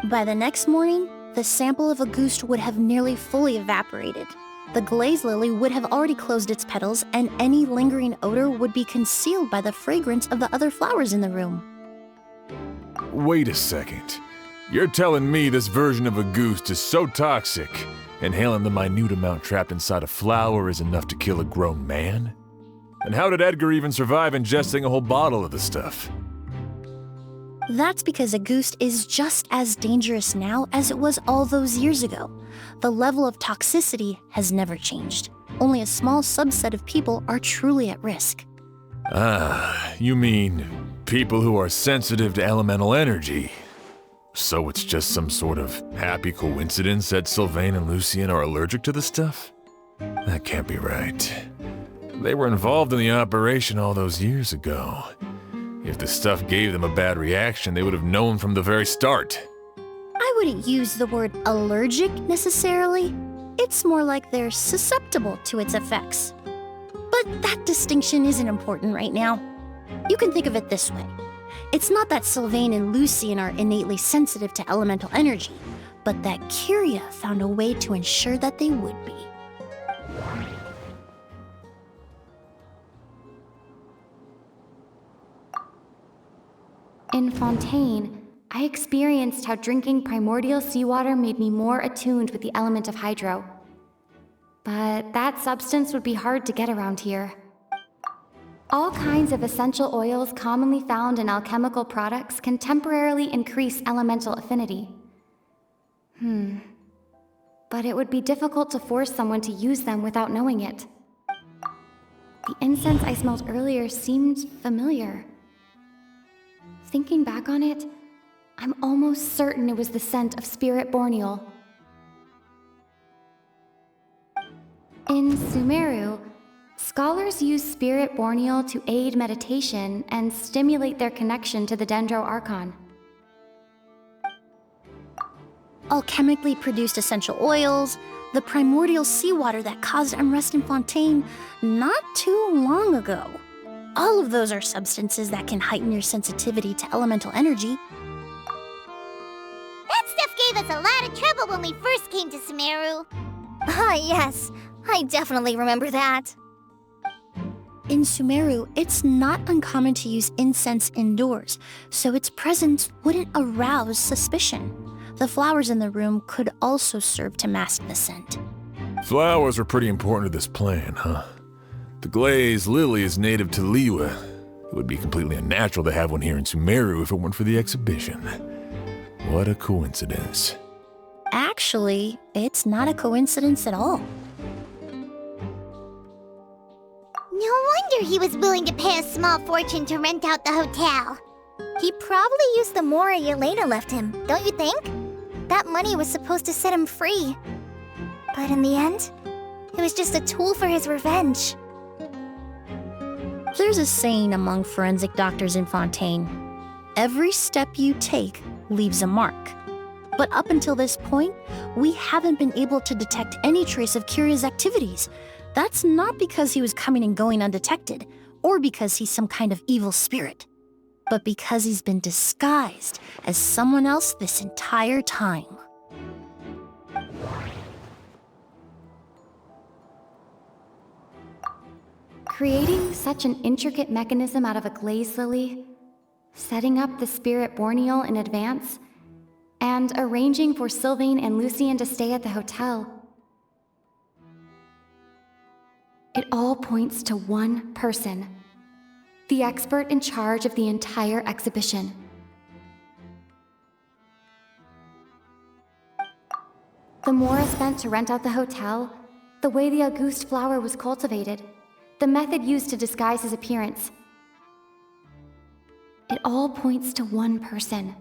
By the next morning, the sample of agouti would have nearly fully evaporated. The glaze lily would have already closed its petals, and any lingering odor would be concealed by the fragrance of the other flowers in the room. Wait a second. You're telling me this version of agouti is so toxic, inhaling the minute amount trapped inside a flower is enough to kill a grown man? And how did Edgar even survive ingesting a whole bottle of the stuff? That's because a goose is just as dangerous now as it was all those years ago. The level of toxicity has never changed. Only a small subset of people are truly at risk. Ah, you mean people who are sensitive to elemental energy. So it's just some sort of happy coincidence that Sylvain and Lucien are allergic to the stuff? That can't be right. They were involved in the operation all those years ago. If the stuff gave them a bad reaction, they would have known from the very start. I wouldn't use the word allergic necessarily. It's more like they're susceptible to its effects. But that distinction isn't important right now. You can think of it this way. It's not that Sylvain and Lucien are innately sensitive to elemental energy, but that Kyria found a way to ensure that they would be. In Fontaine, I experienced how drinking primordial seawater made me more attuned with the element of hydro. But that substance would be hard to get around here. All kinds of essential oils commonly found in alchemical products can temporarily increase elemental affinity. But it would be difficult to force someone to use them without knowing it. The incense I smelled earlier seemed familiar. Thinking back on it, I'm almost certain it was the scent of spirit borneal. In Sumeru, scholars use spirit borneal to aid meditation and stimulate their connection to the Dendro Archon. Alchemically produced essential oils, the primordial seawater that caused unrest in Fontaine not too long ago. All of those are substances that can heighten your sensitivity to elemental energy. That stuff gave us a lot of trouble when we first came to Sumeru. Ah, yes. I definitely remember that. In Sumeru, it's not uncommon to use incense indoors, so its presence wouldn't arouse suspicion. The flowers in the room could also serve to mask the scent. Flowers were pretty important to this plan, huh? The glazed lily is native to Liyue. It would be completely unnatural to have one here in Sumeru if it weren't for the exhibition. What a coincidence. Actually, it's not a coincidence at all. No wonder he was willing to pay a small fortune to rent out the hotel. He probably used the Mora Yelena left him, don't you think? That money was supposed to set him free. But in the end, it was just a tool for his revenge. There's a saying among forensic doctors in Fontaine. Every step you take leaves a mark. But up until this point, we haven't been able to detect any trace of Kyria's activities. That's not because he was coming and going undetected, or because he's some kind of evil spirit, but because he's been disguised as someone else this entire time. Creating such an intricate mechanism out of a glazed lily, setting up the spirit borneal in advance, and arranging for Sylvain and Lucien to stay at the hotel. It all points to one person, the expert in charge of the entire exhibition. The Mora spent to rent out the hotel, the way the Auguste flower was cultivated, the method used to disguise his appearance. It all points to one person.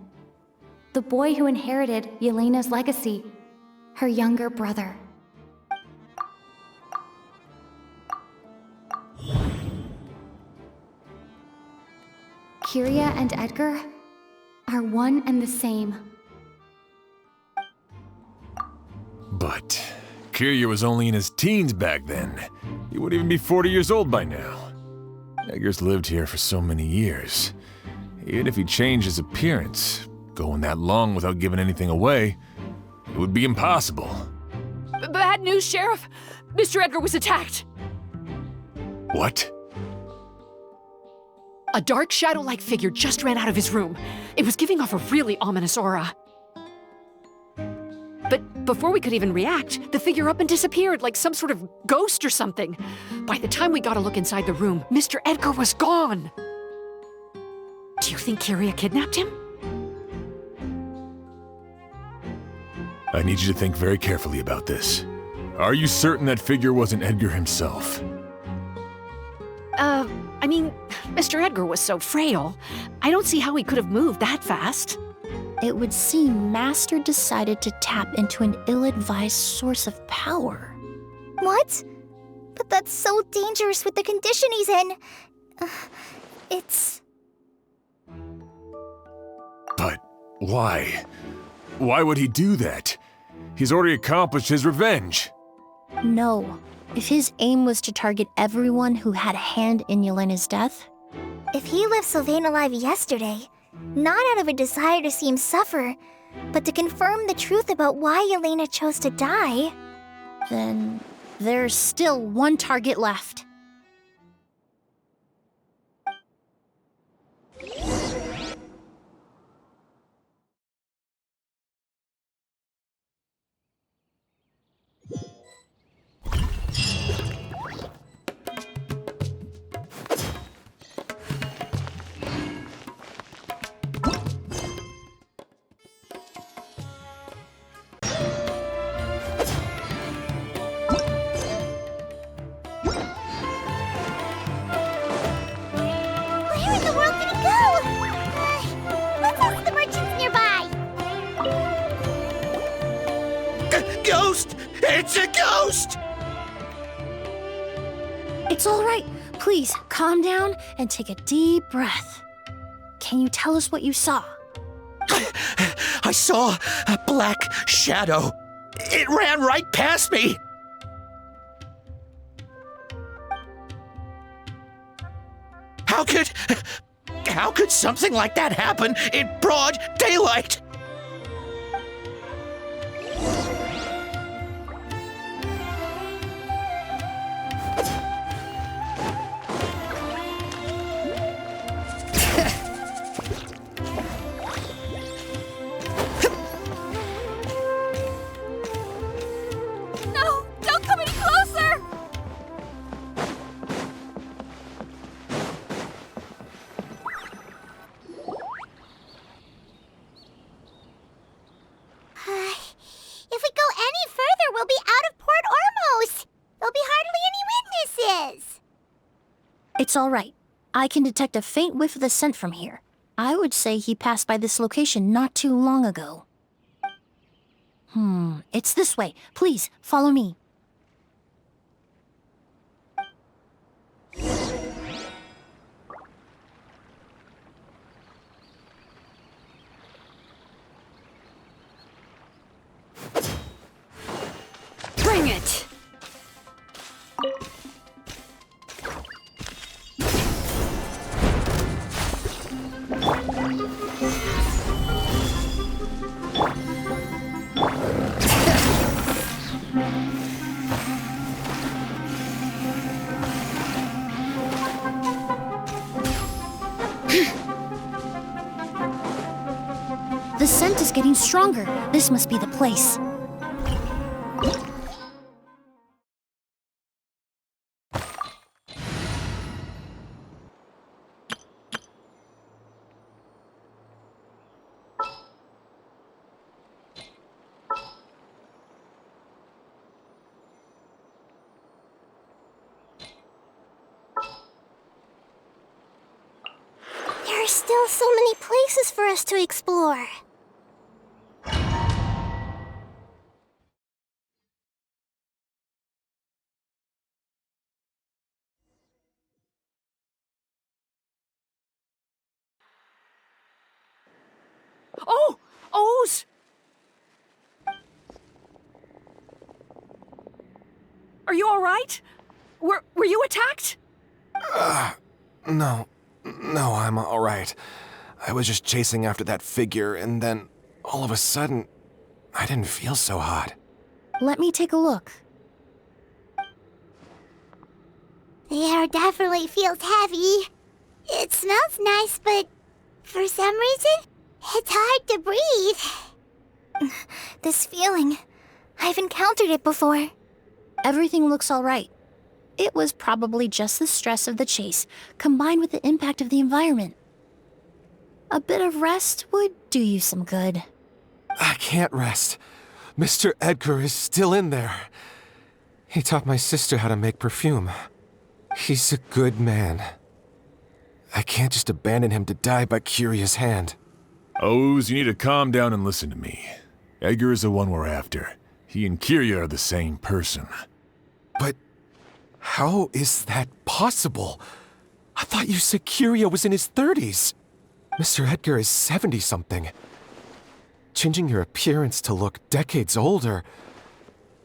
The boy who inherited Yelena's legacy, her younger brother. Kyria and Edgar are one and the same. But Kyria was only in his teens back then. He would even be 40 years old by now. Edgar's lived here for so many years. Even if he changed his appearance, going that long without giving anything away, it would be impossible. Bad news, Sheriff! Mr. Edgar was attacked! What? A dark shadow-like figure just ran out of his room. It was giving off a really ominous aura. But before we could even react, the figure up and disappeared like some sort of ghost or something. By the time we got a look inside the room, Mr. Edgar was gone. Do you think Kyria kidnapped him? I need you to think very carefully about this. Are you certain that figure wasn't Edgar himself? I mean, Mr. Edgar was so frail. I don't see how he could have moved that fast. It would seem Master decided to tap into an ill-advised source of power. What? But that's so dangerous with the condition he's in. It's... But why? Why would he do that? He's already accomplished his revenge. No. If his aim was to target everyone who had a hand in Yelena's death... If he left Sylvain alive yesterday, not out of a desire to see him suffer, but to confirm the truth about why Yelena chose to die... Then there's still one target left. Where in the world did it go? Let's ask the merchants nearby. Ghost! It's a ghost! It's all right. Please, calm down and take a deep breath. Can you tell us what you saw? I saw a black shadow. It ran right past me. How could something like that happen in broad daylight? No! Don't come any closer! If we go any further, we'll be out of Port Ormos. There'll be hardly any witnesses. It's all right. I can detect a faint whiff of the scent from here. I would say he passed by this location not too long ago. It's this way. Please, follow me. Bring it! The scent is getting stronger. This must be the place. There are still so many places for us to explore. Oh! O's! Are you all right? Were you attacked? No, I'm all right. I was just chasing after that figure, and then all of a sudden, I didn't feel so hot. Let me take a look. The air definitely feels heavy. It smells nice, but for some reason, it's hard to breathe. This feeling, I've encountered it before. Everything looks all right. It was probably just the stress of the chase, combined with the impact of the environment. A bit of rest would do you some good. I can't rest. Mr. Edgar is still in there. He taught my sister how to make perfume. He's a good man. I can't just abandon him to die by Curia's hand. Oz, you need to calm down and listen to me. Edgar is the one we're after. He and Curia are the same person. But how is that possible? I thought you said Curia was in his 30s. Mr. Edgar is 70-something. Changing your appearance to look decades older,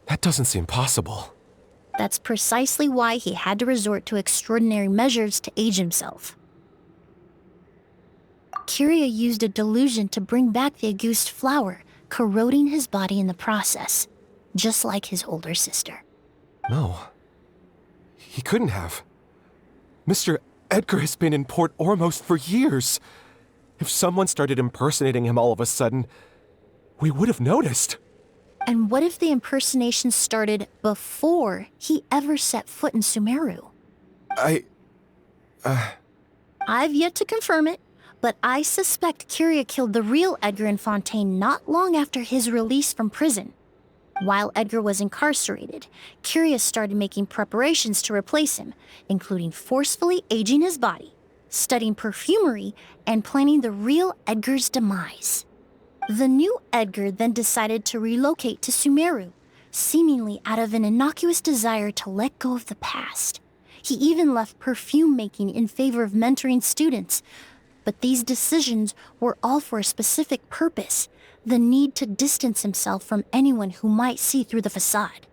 that doesn't seem possible. That's precisely why he had to resort to extraordinary measures to age himself. Curia used a delusion to bring back the Auguste flower, corroding his body in the process, just like his older sister. No. He couldn't have. Mr. Edgar has been in Port Ormos for years. If someone started impersonating him all of a sudden, we would have noticed. And what if the impersonation started before he ever set foot in Sumeru? I've yet to confirm it, but I suspect Curia killed the real Edgar in Fontaine not long after his release from prison. While Edgar was incarcerated, Curia started making preparations to replace him, including forcefully aging his body, studying perfumery, and planning the real Edgar's demise. The new Edgar then decided to relocate to Sumeru, seemingly out of an innocuous desire to let go of the past. He even left perfume making in favor of mentoring students. But these decisions were all for a specific purpose, the need to distance himself from anyone who might see through the facade.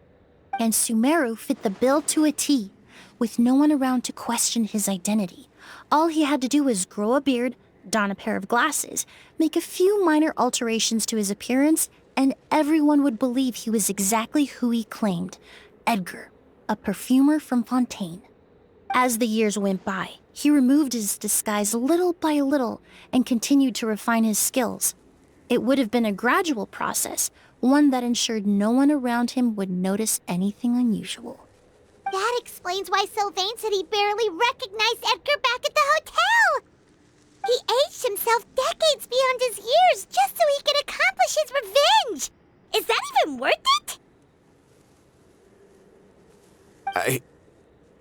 And Sumeru fit the bill to a T, with no one around to question his identity. All he had to do was grow a beard, don a pair of glasses, make a few minor alterations to his appearance, and everyone would believe he was exactly who he claimed, Edgar, a perfumer from Fontaine. As the years went by, he removed his disguise little by little and continued to refine his skills. It would have been a gradual process, one that ensured no one around him would notice anything unusual. That explains why Sylvain said he barely recognized Edgar back at the hotel! He aged himself decades beyond his years just so he could accomplish his revenge! Is that even worth it?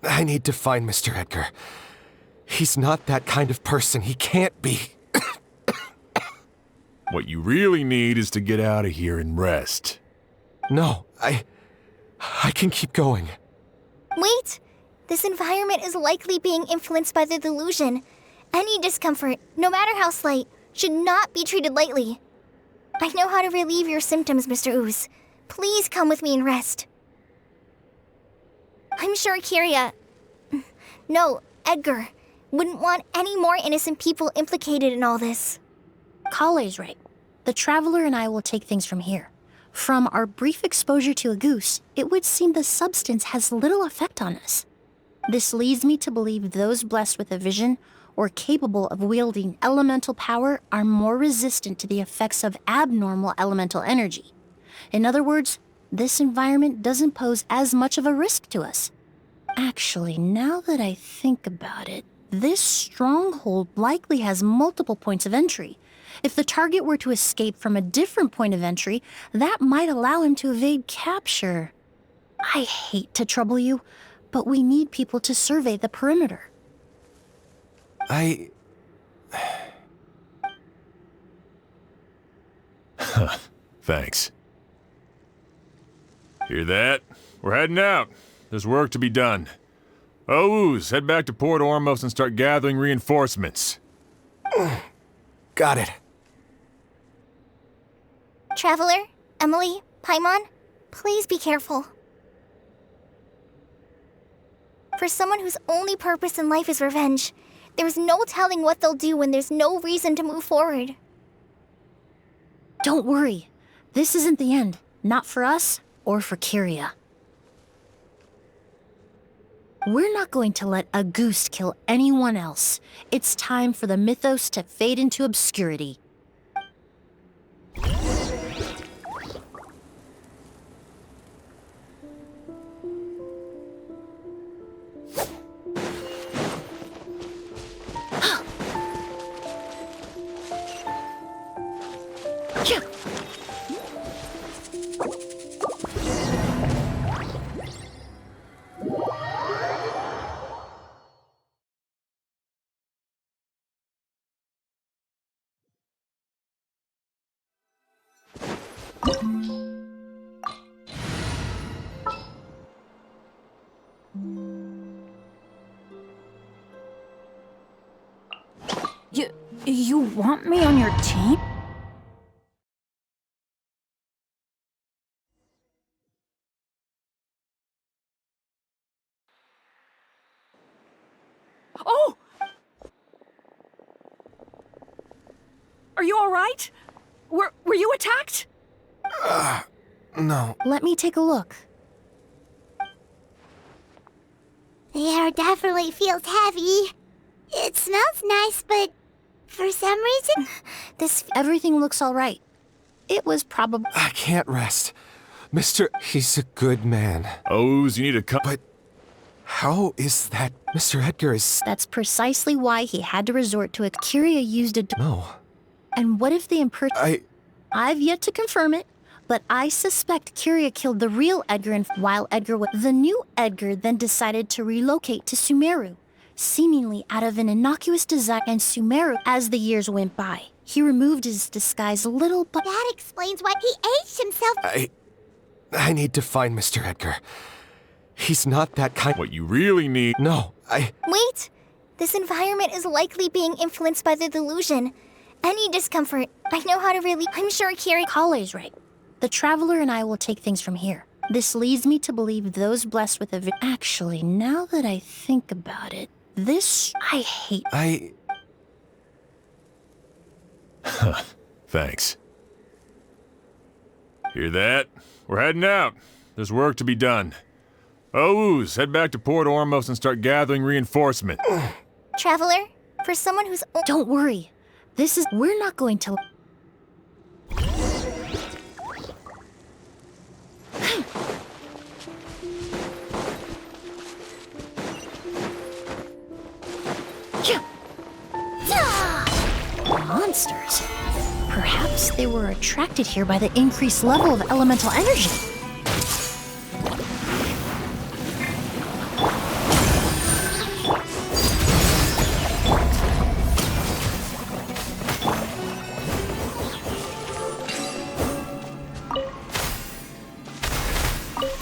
I need to find Mr. Edgar. He's not that kind of person. He can't be. What you really need is to get out of here and rest. No, I can keep going. Wait! This environment is likely being influenced by the delusion. Any discomfort, no matter how slight, should not be treated lightly. I know how to relieve your symptoms, Mr. Ooze. Please come with me and rest. I'm sure Edgar, wouldn't want any more innocent people implicated in all this. Kale's right. The Traveler and I will take things from here. From our brief exposure to a goose, it would seem the substance has little effect on us. This leads me to believe those blessed with a vision or capable of wielding elemental power are more resistant to the effects of abnormal elemental energy. In other words, this environment doesn't pose as much of a risk to us. Actually, now that I think about it, this stronghold likely has multiple points of entry. If the target were to escape from a different point of entry, that might allow him to evade capture. I hate to trouble you, but we need people to survey the perimeter. Thanks. Hear that? We're heading out. There's work to be done. Ooze, head back to Port Ormos and start gathering reinforcements. Got it. Traveler, Emilie, Paimon, please be careful. For someone whose only purpose in life is revenge, there's no telling what they'll do when there's no reason to move forward. Don't worry. This isn't the end. Not for us or for Curia. We're not going to let a goose kill anyone else. It's time for the mythos to fade into obscurity. You want me on your team? Oh! Are you all right? Were you attacked? No. Let me take a look. The air definitely feels heavy. It smells nice, but for some reason... Everything looks all right. It was probably... I can't rest. He's a good man. O's, you need to come. But how is that? Mr. Edgar is... That's precisely why he had to resort to it. Kyria used a... No. And what if the I've yet to confirm it, but I suspect Kyria killed the real Edgar and while Edgar was... The new Edgar then decided to relocate to Sumeru, seemingly out of an innocuous desire, and Sumeru, as the years went by, he removed his disguise a little, but... That explains why he aged himself. I need to find Mr. Edgar. He's not that kind... What you really need... No, Wait! This environment is likely being influenced by the delusion. Any discomfort, I know how to relieve. I'm sure Kyria... Kale's right. The Traveler and I will take things from here. This leads me to believe those blessed with a... Actually, now that I think about it, I hate... Thanks. Hear that? We're heading out. There's work to be done. Ooze, head back to Port Ormos and start gathering reinforcement. Traveler, for someone who's... Don't worry. We're not going to... Monsters. Perhaps they were attracted here by the increased level of elemental energy.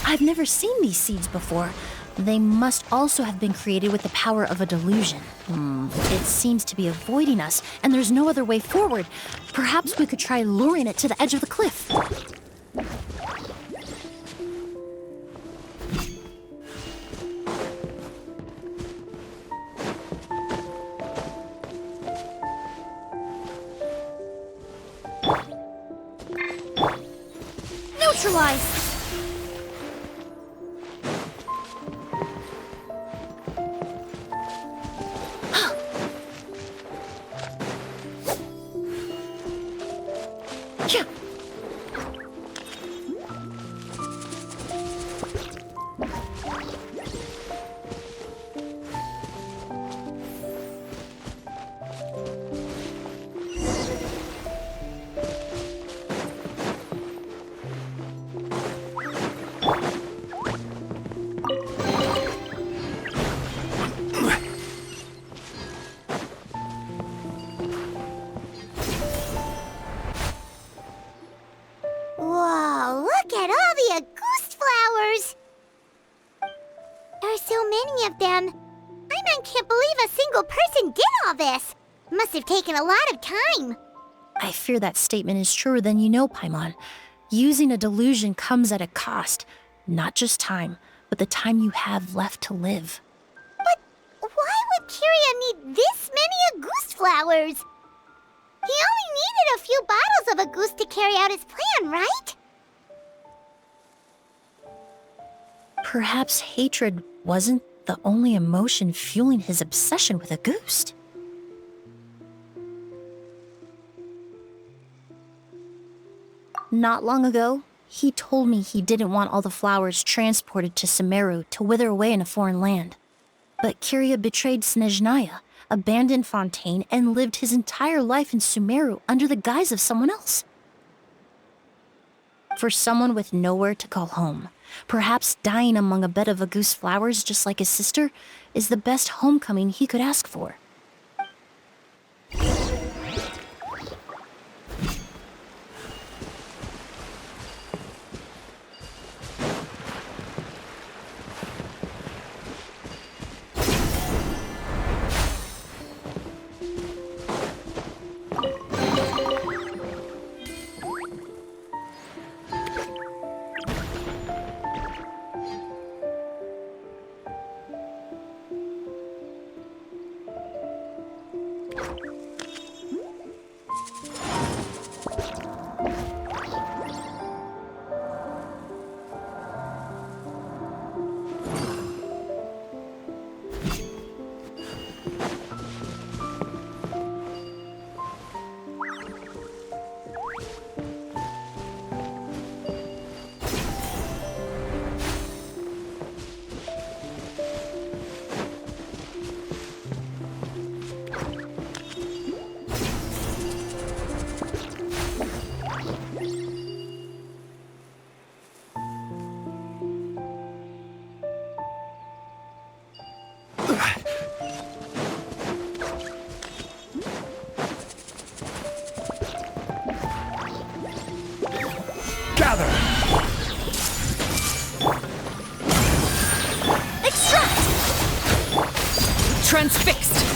I've never seen these seeds before. They must also have been created with the power of a delusion. It seems to be avoiding us, and there's no other way forward. Perhaps we could try luring it to the edge of the cliff. Neutralize! Whoa, look at all the Auguste flowers! There are so many of them. I can't believe a single person did all this. Must have taken a lot of time. I fear that statement is truer than you know, Paimon. Using a delusion comes at a cost. Not just time, but the time you have left to live. But why would Kyria need this many Auguste flowers? He only needed a few bottles of Auguste to carry out his plan, right? Perhaps hatred wasn't the only emotion fueling his obsession with Auguste. Not long ago, he told me he didn't want all the flowers transported to Sumeru to wither away in a foreign land. But Kyria betrayed Snezhnaya, abandoned Fontaine, and lived his entire life in Sumeru under the guise of someone else. For someone with nowhere to call home, perhaps dying among a bed of Auguste flowers just like his sister is the best homecoming he could ask for. Transfixed!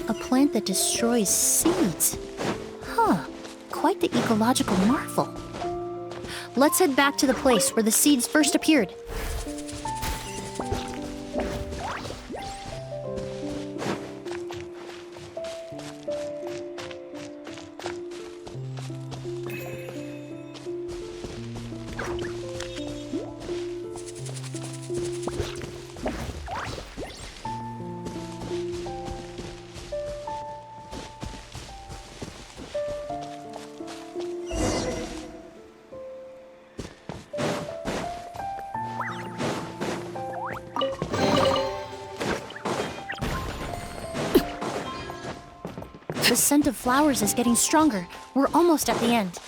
A plant that destroys seeds. Huh, quite the ecological marvel. Let's head back to the place where the seeds first appeared. The scent of flowers is getting stronger. We're almost at the end.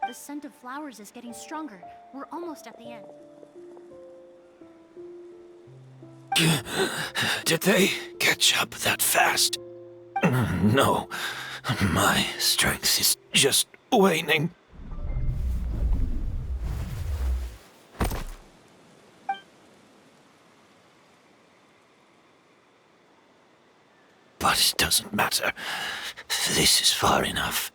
The scent of flowers is getting stronger. We're almost at the end. Did they catch up that fast? No. My strength is just waning. But it doesn't matter. This is far enough.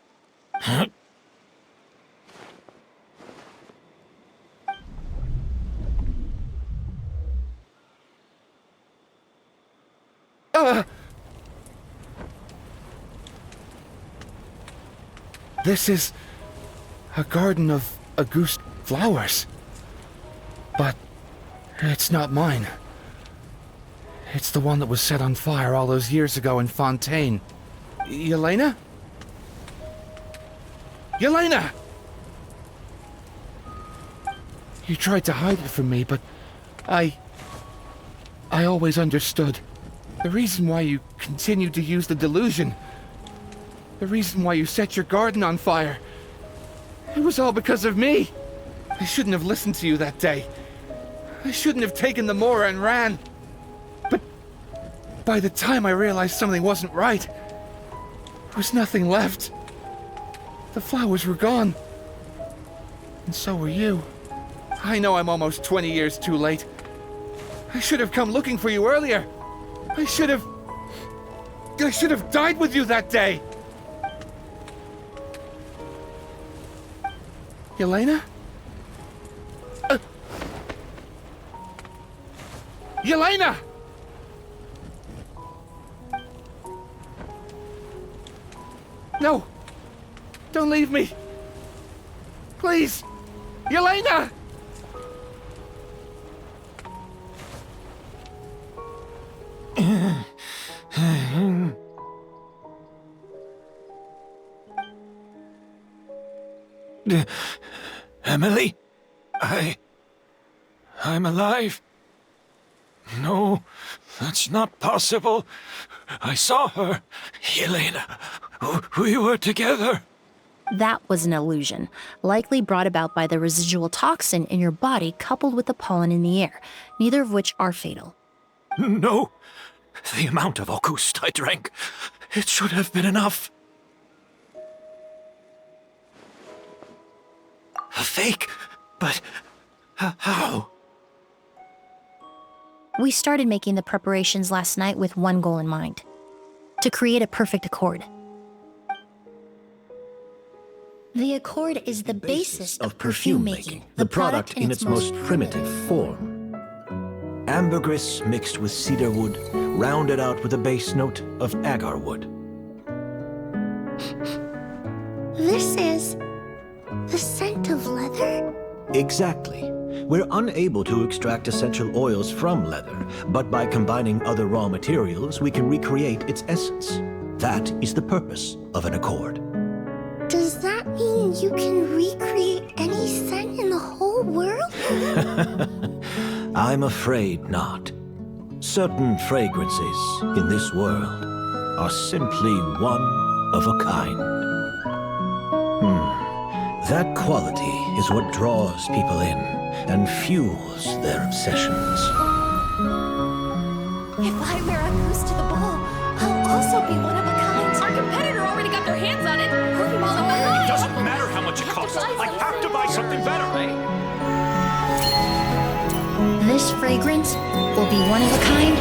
This is a garden of August flowers. But it's not mine. It's the one that was set on fire all those years ago in Fontaine. Yelena? Yelena! You tried to hide it from me, but I always understood. The reason why you continued to use the delusion, the reason why you set your garden on fire, it was all because of me. I shouldn't have listened to you that day. I shouldn't have taken the Mora and ran. But by the time I realized something wasn't right, there was nothing left. The flowers were gone. And so were you. I know I'm almost 20 years too late. I should have come looking for you earlier. I should have died with you that day. Yelena? Yelena! No! Don't leave me! Please! Yelena! Emilie? I'm alive. No, that's not possible. I saw her. Yelena, we were together. That was an illusion, likely brought about by the residual toxin in your body coupled with the pollen in the air, neither of which are fatal. No, the amount of August I drank, it should have been enough. A fake? But how? We started making the preparations last night with one goal in mind: to create a perfect accord. The accord is the basis of perfume making, the product in its most primitive form. Ambergris mixed with cedarwood, rounded out with a base note of agarwood. This is the scent of leather? Exactly. We're unable to extract essential oils from leather, but by combining other raw materials, we can recreate its essence. That is the purpose of an accord. Does that mean you can recreate any scent in the whole world? I'm afraid not. Certain fragrances in this world are simply one of a kind. That quality is what draws people in and fuels their obsessions. If I wear a goose to the ball, I'll also be one of a kind. Our competitor already got their hands on it. It doesn't matter how much it costs. I have to buy something better. This fragrance will be one of a kind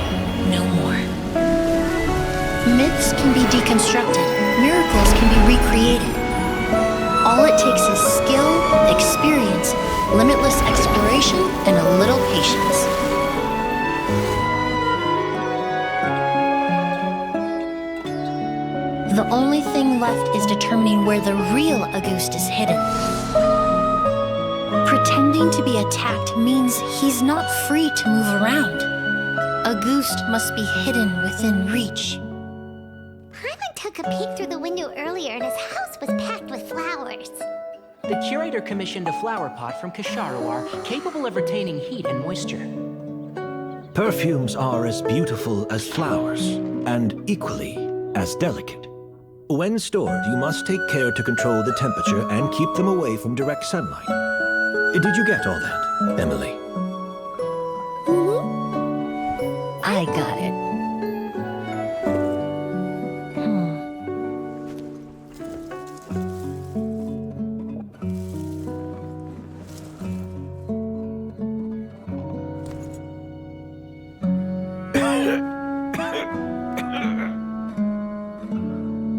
no more. Myths can be deconstructed. Miracles can be recreated. All it takes is skill, experience, limitless exploration, and a little patience. The only thing left is determining where the real Auguste is hidden. Pretending to be attacked means he's not free to move around. Auguste must be hidden within reach. Paimon took a peek through the window earlier and his house was packed with flowers. The curator commissioned a flower pot from Kasharawar, capable of retaining heat and moisture. Perfumes are as beautiful as flowers, and equally as delicate. When stored, you must take care to control the temperature and keep them away from direct sunlight. Did you get all that, Emilie? I got it.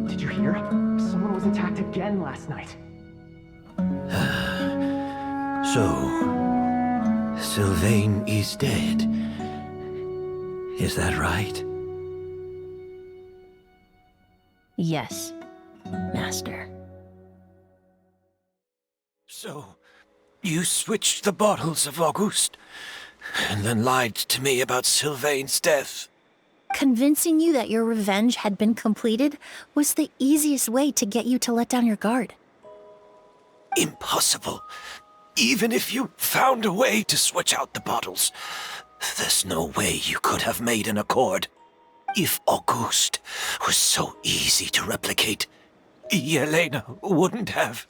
Did you hear? Someone was attacked again last night. So, Sylvain is dead. Is that right? Yes, Master. So, you switched the bottles of Auguste, and then lied to me about Sylvain's death. Convincing you that your revenge had been completed was the easiest way to get you to let down your guard. Impossible. Even if you found a way to switch out the bottles, there's no way you could have made an accord. If Auguste was so easy to replicate, Yelena wouldn't have.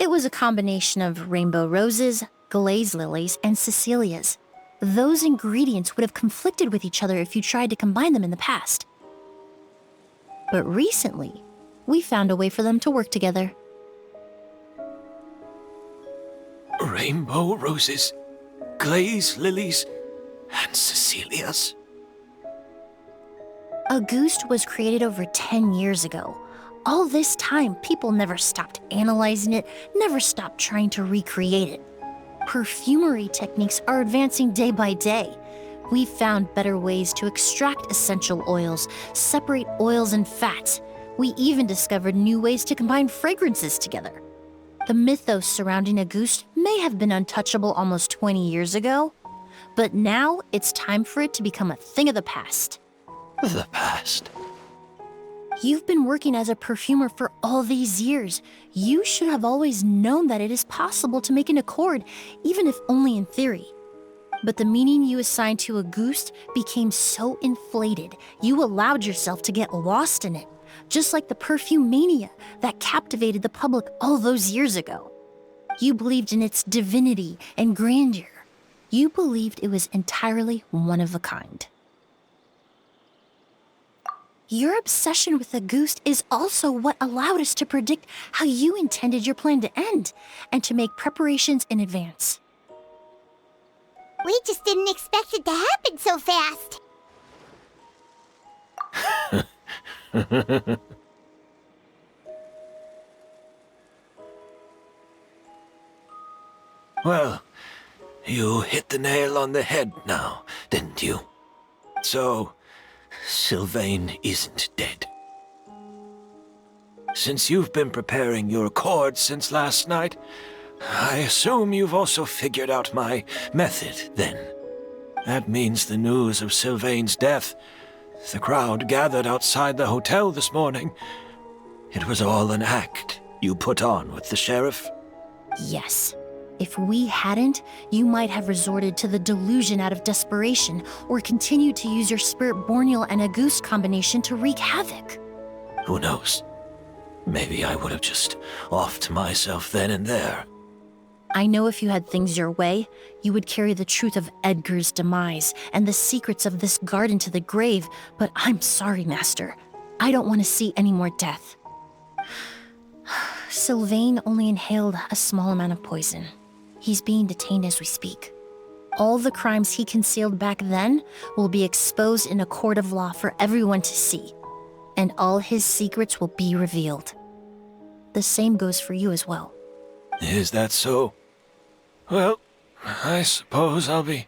It was a combination of rainbow roses, glaze lilies, and Cecilias. Those ingredients would have conflicted with each other if you tried to combine them in the past. But recently, we found a way for them to work together. Rainbow roses, glaze lilies, and Cecilias. Auguste was created over 10 years ago. All this time, people never stopped analyzing it, never stopped trying to recreate it. Perfumery techniques are advancing day by day. We've found better ways to extract essential oils, separate oils and fats. We even discovered new ways to combine fragrances together. The mythos surrounding Auguste may have been untouchable almost 20 years ago, but now it's time for it to become a thing of the past. The past? You've been working as a perfumer for all these years. You should have always known that it is possible to make an accord, even if only in theory. But the meaning you assigned to Auguste became so inflated, you allowed yourself to get lost in it, just like the perfume mania that captivated the public all those years ago. You believed in its divinity and grandeur. You believed it was entirely one of a kind. Your obsession with Auguste is also what allowed us to predict how you intended your plan to end, and to make preparations in advance. We just didn't expect it to happen so fast. Well, You hit the nail on the head now, didn't you? So, Sylvain isn't dead. Since you've been preparing your accord since last night, I assume you've also figured out my method, then. That means the news of Sylvain's death. The crowd gathered outside the hotel this morning. It was all an act you put on with the sheriff? Yes. If we hadn't, you might have resorted to the delusion out of desperation, or continued to use your spirit borneal and Auguste combination to wreak havoc. Who knows? Maybe I would have just offed myself then and there. I know if you had things your way, you would carry the truth of Edgar's demise and the secrets of this garden to the grave, but I'm sorry, Master. I don't want to see any more death. Sylvain only inhaled a small amount of poison. He's being detained as we speak. All the crimes he concealed back then will be exposed in a court of law for everyone to see, and all his secrets will be revealed. The same goes for you as well. Is that so? Well, I suppose I'll be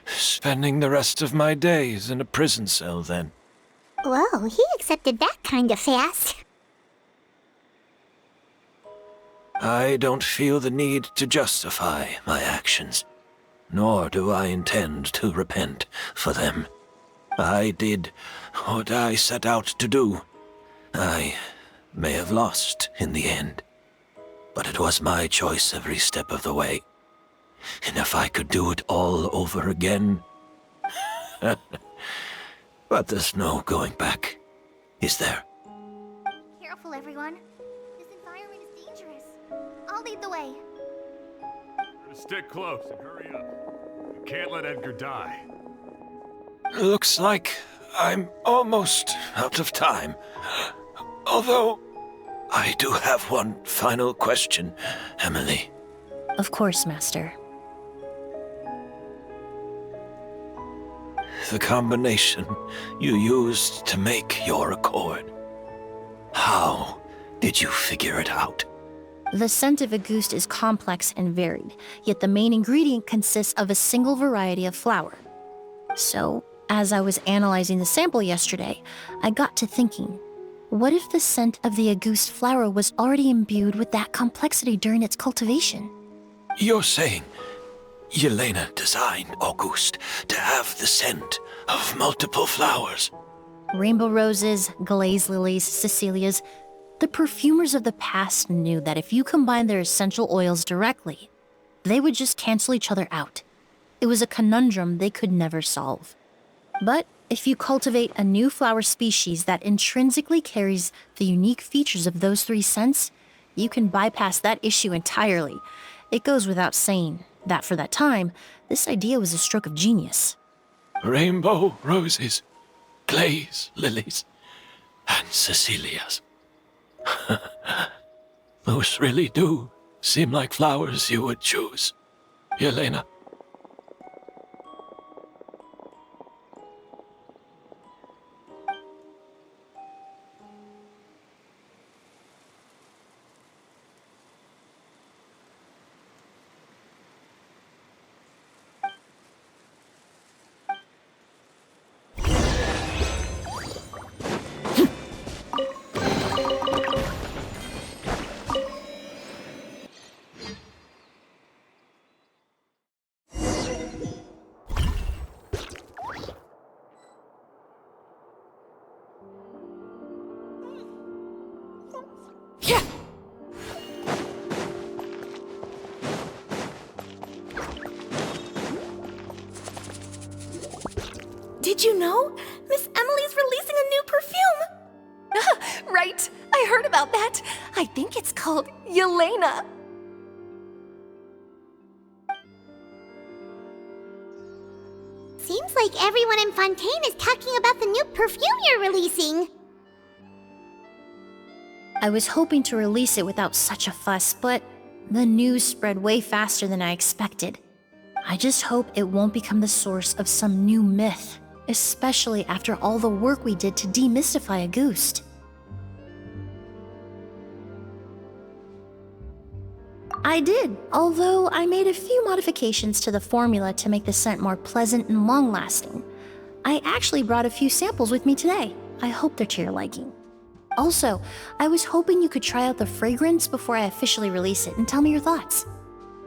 spending the rest of my days in a prison cell then. Whoa, he accepted that kind of fast. I don't feel the need to justify my actions, nor do I intend to repent for them. I did what I set out to do. I may have lost in the end, but it was my choice every step of the way. And if I could do it all over again... But there's no going back, is there? Careful, everyone. This environment is dangerous. I'll lead the way. Stick close and hurry up. You can't let Edgar die. Looks like I'm almost out of time. Although, I do have one final question, Emilie. Of course, Master. The combination you used to make your accord. How did you figure it out? The scent of Auguste is complex and varied, yet the main ingredient consists of a single variety of flower. So, as I was analyzing the sample yesterday, I got to thinking, what if the scent of the Auguste flower was already imbued with that complexity during its cultivation? You're saying Yelena designed Auguste to have the scent of multiple flowers? Rainbow roses, glaze lilies, Cecilias. The perfumers of the past knew that if you combined their essential oils directly, they would just cancel each other out. It was a conundrum they could never solve. But if you cultivate a new flower species that intrinsically carries the unique features of those three scents, you can bypass that issue entirely. It goes without saying that for that time, this idea was a stroke of genius. Rainbow roses, glaze lilies, and Cecilias. Those really do seem like flowers you would choose, Yelena. Did you know? Miss Emilie's releasing a new perfume! Right, I heard about that. I think it's called Yelena. Seems like everyone in Fontaine is talking about the new perfume you're releasing. I was hoping to release it without such a fuss, but the news spread way faster than I expected. I just hope it won't become the source of some new myth, especially after all the work we did to demystify Auguste. I did, although I made a few modifications to the formula to make the scent more pleasant and long-lasting. I actually brought a few samples with me today. I hope they're to your liking. Also, I was hoping you could try out the fragrance before I officially release it and tell me your thoughts.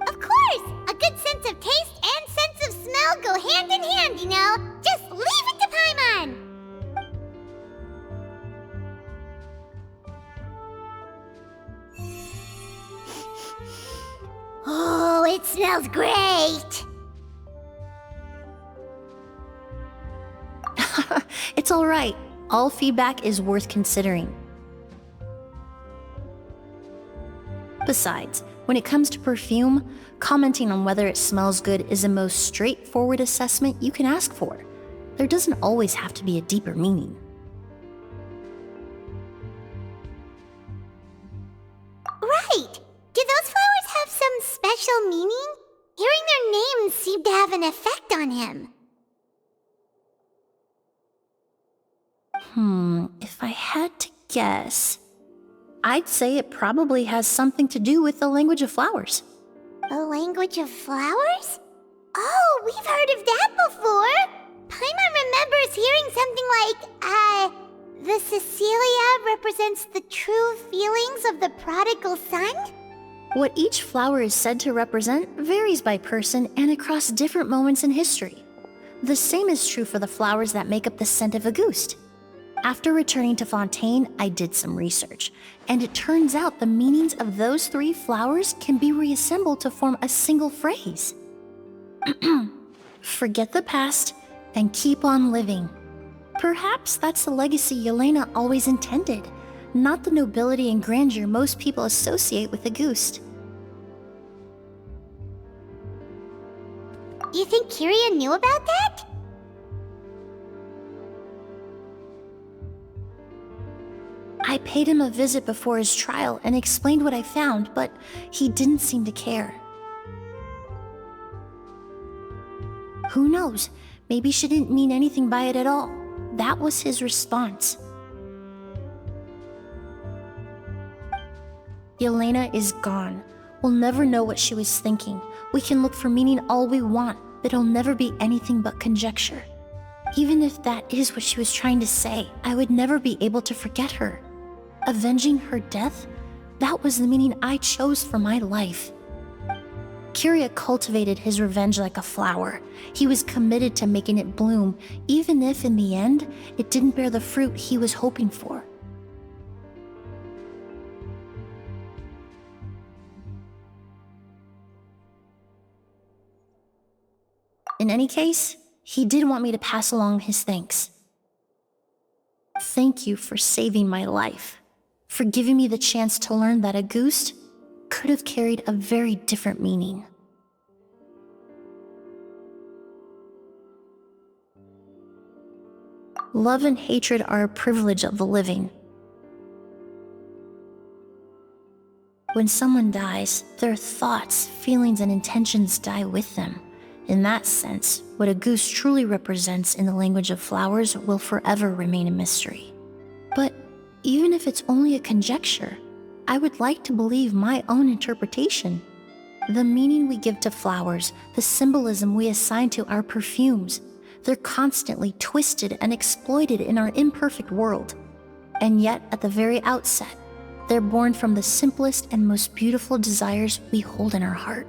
Of course! A good sense of taste and sense of smell go hand in hand, you know? Just leave it to Paimon! Oh, it smells great! It's alright. All feedback is worth considering. Besides, when it comes to perfume, commenting on whether it smells good is the most straightforward assessment you can ask for. There doesn't always have to be a deeper meaning. Right! Do those flowers have some special meaning? Hearing their names seemed to have an effect on him. If I had to guess, I'd say it probably has something to do with the language of flowers. The language of flowers? Oh, we've heard of that before! Paimon remembers hearing something like, the Cecilia represents the true feelings of the prodigal son? What each flower is said to represent varies by person and across different moments in history. The same is true for the flowers that make up the scent of Auguste. After returning to Fontaine, I did some research, and it turns out the meanings of those 3 flowers can be reassembled to form a single phrase. Forget the past and keep on living. Perhaps that's the legacy Yelena always intended, not the nobility and grandeur most people associate with Auguste. You think Kyria knew about that? I paid him a visit before his trial and explained what I found, but he didn't seem to care. Who knows? Maybe she didn't mean anything by it at all. That was his response. Yelena is gone. We'll never know what she was thinking. We can look for meaning all we want, but it'll never be anything but conjecture. Even if that is what she was trying to say, I would never be able to forget her. Avenging her death? That was the meaning I chose for my life. Kyria cultivated his revenge like a flower. He was committed to making it bloom, even if in the end, it didn't bear the fruit he was hoping for. In any case, he did want me to pass along his thanks. Thank you for saving my life, for giving me the chance to learn that Auguste could have carried a very different meaning. Love and hatred are a privilege of the living. When someone dies, their thoughts, feelings, and intentions die with them. In that sense, what Auguste truly represents in the language of flowers will forever remain a mystery. But even if it's only a conjecture, I would like to believe my own interpretation. The meaning we give to flowers, the symbolism we assign to our perfumes, they're constantly twisted and exploited in our imperfect world. And yet, at the very outset, they're born from the simplest and most beautiful desires we hold in our heart.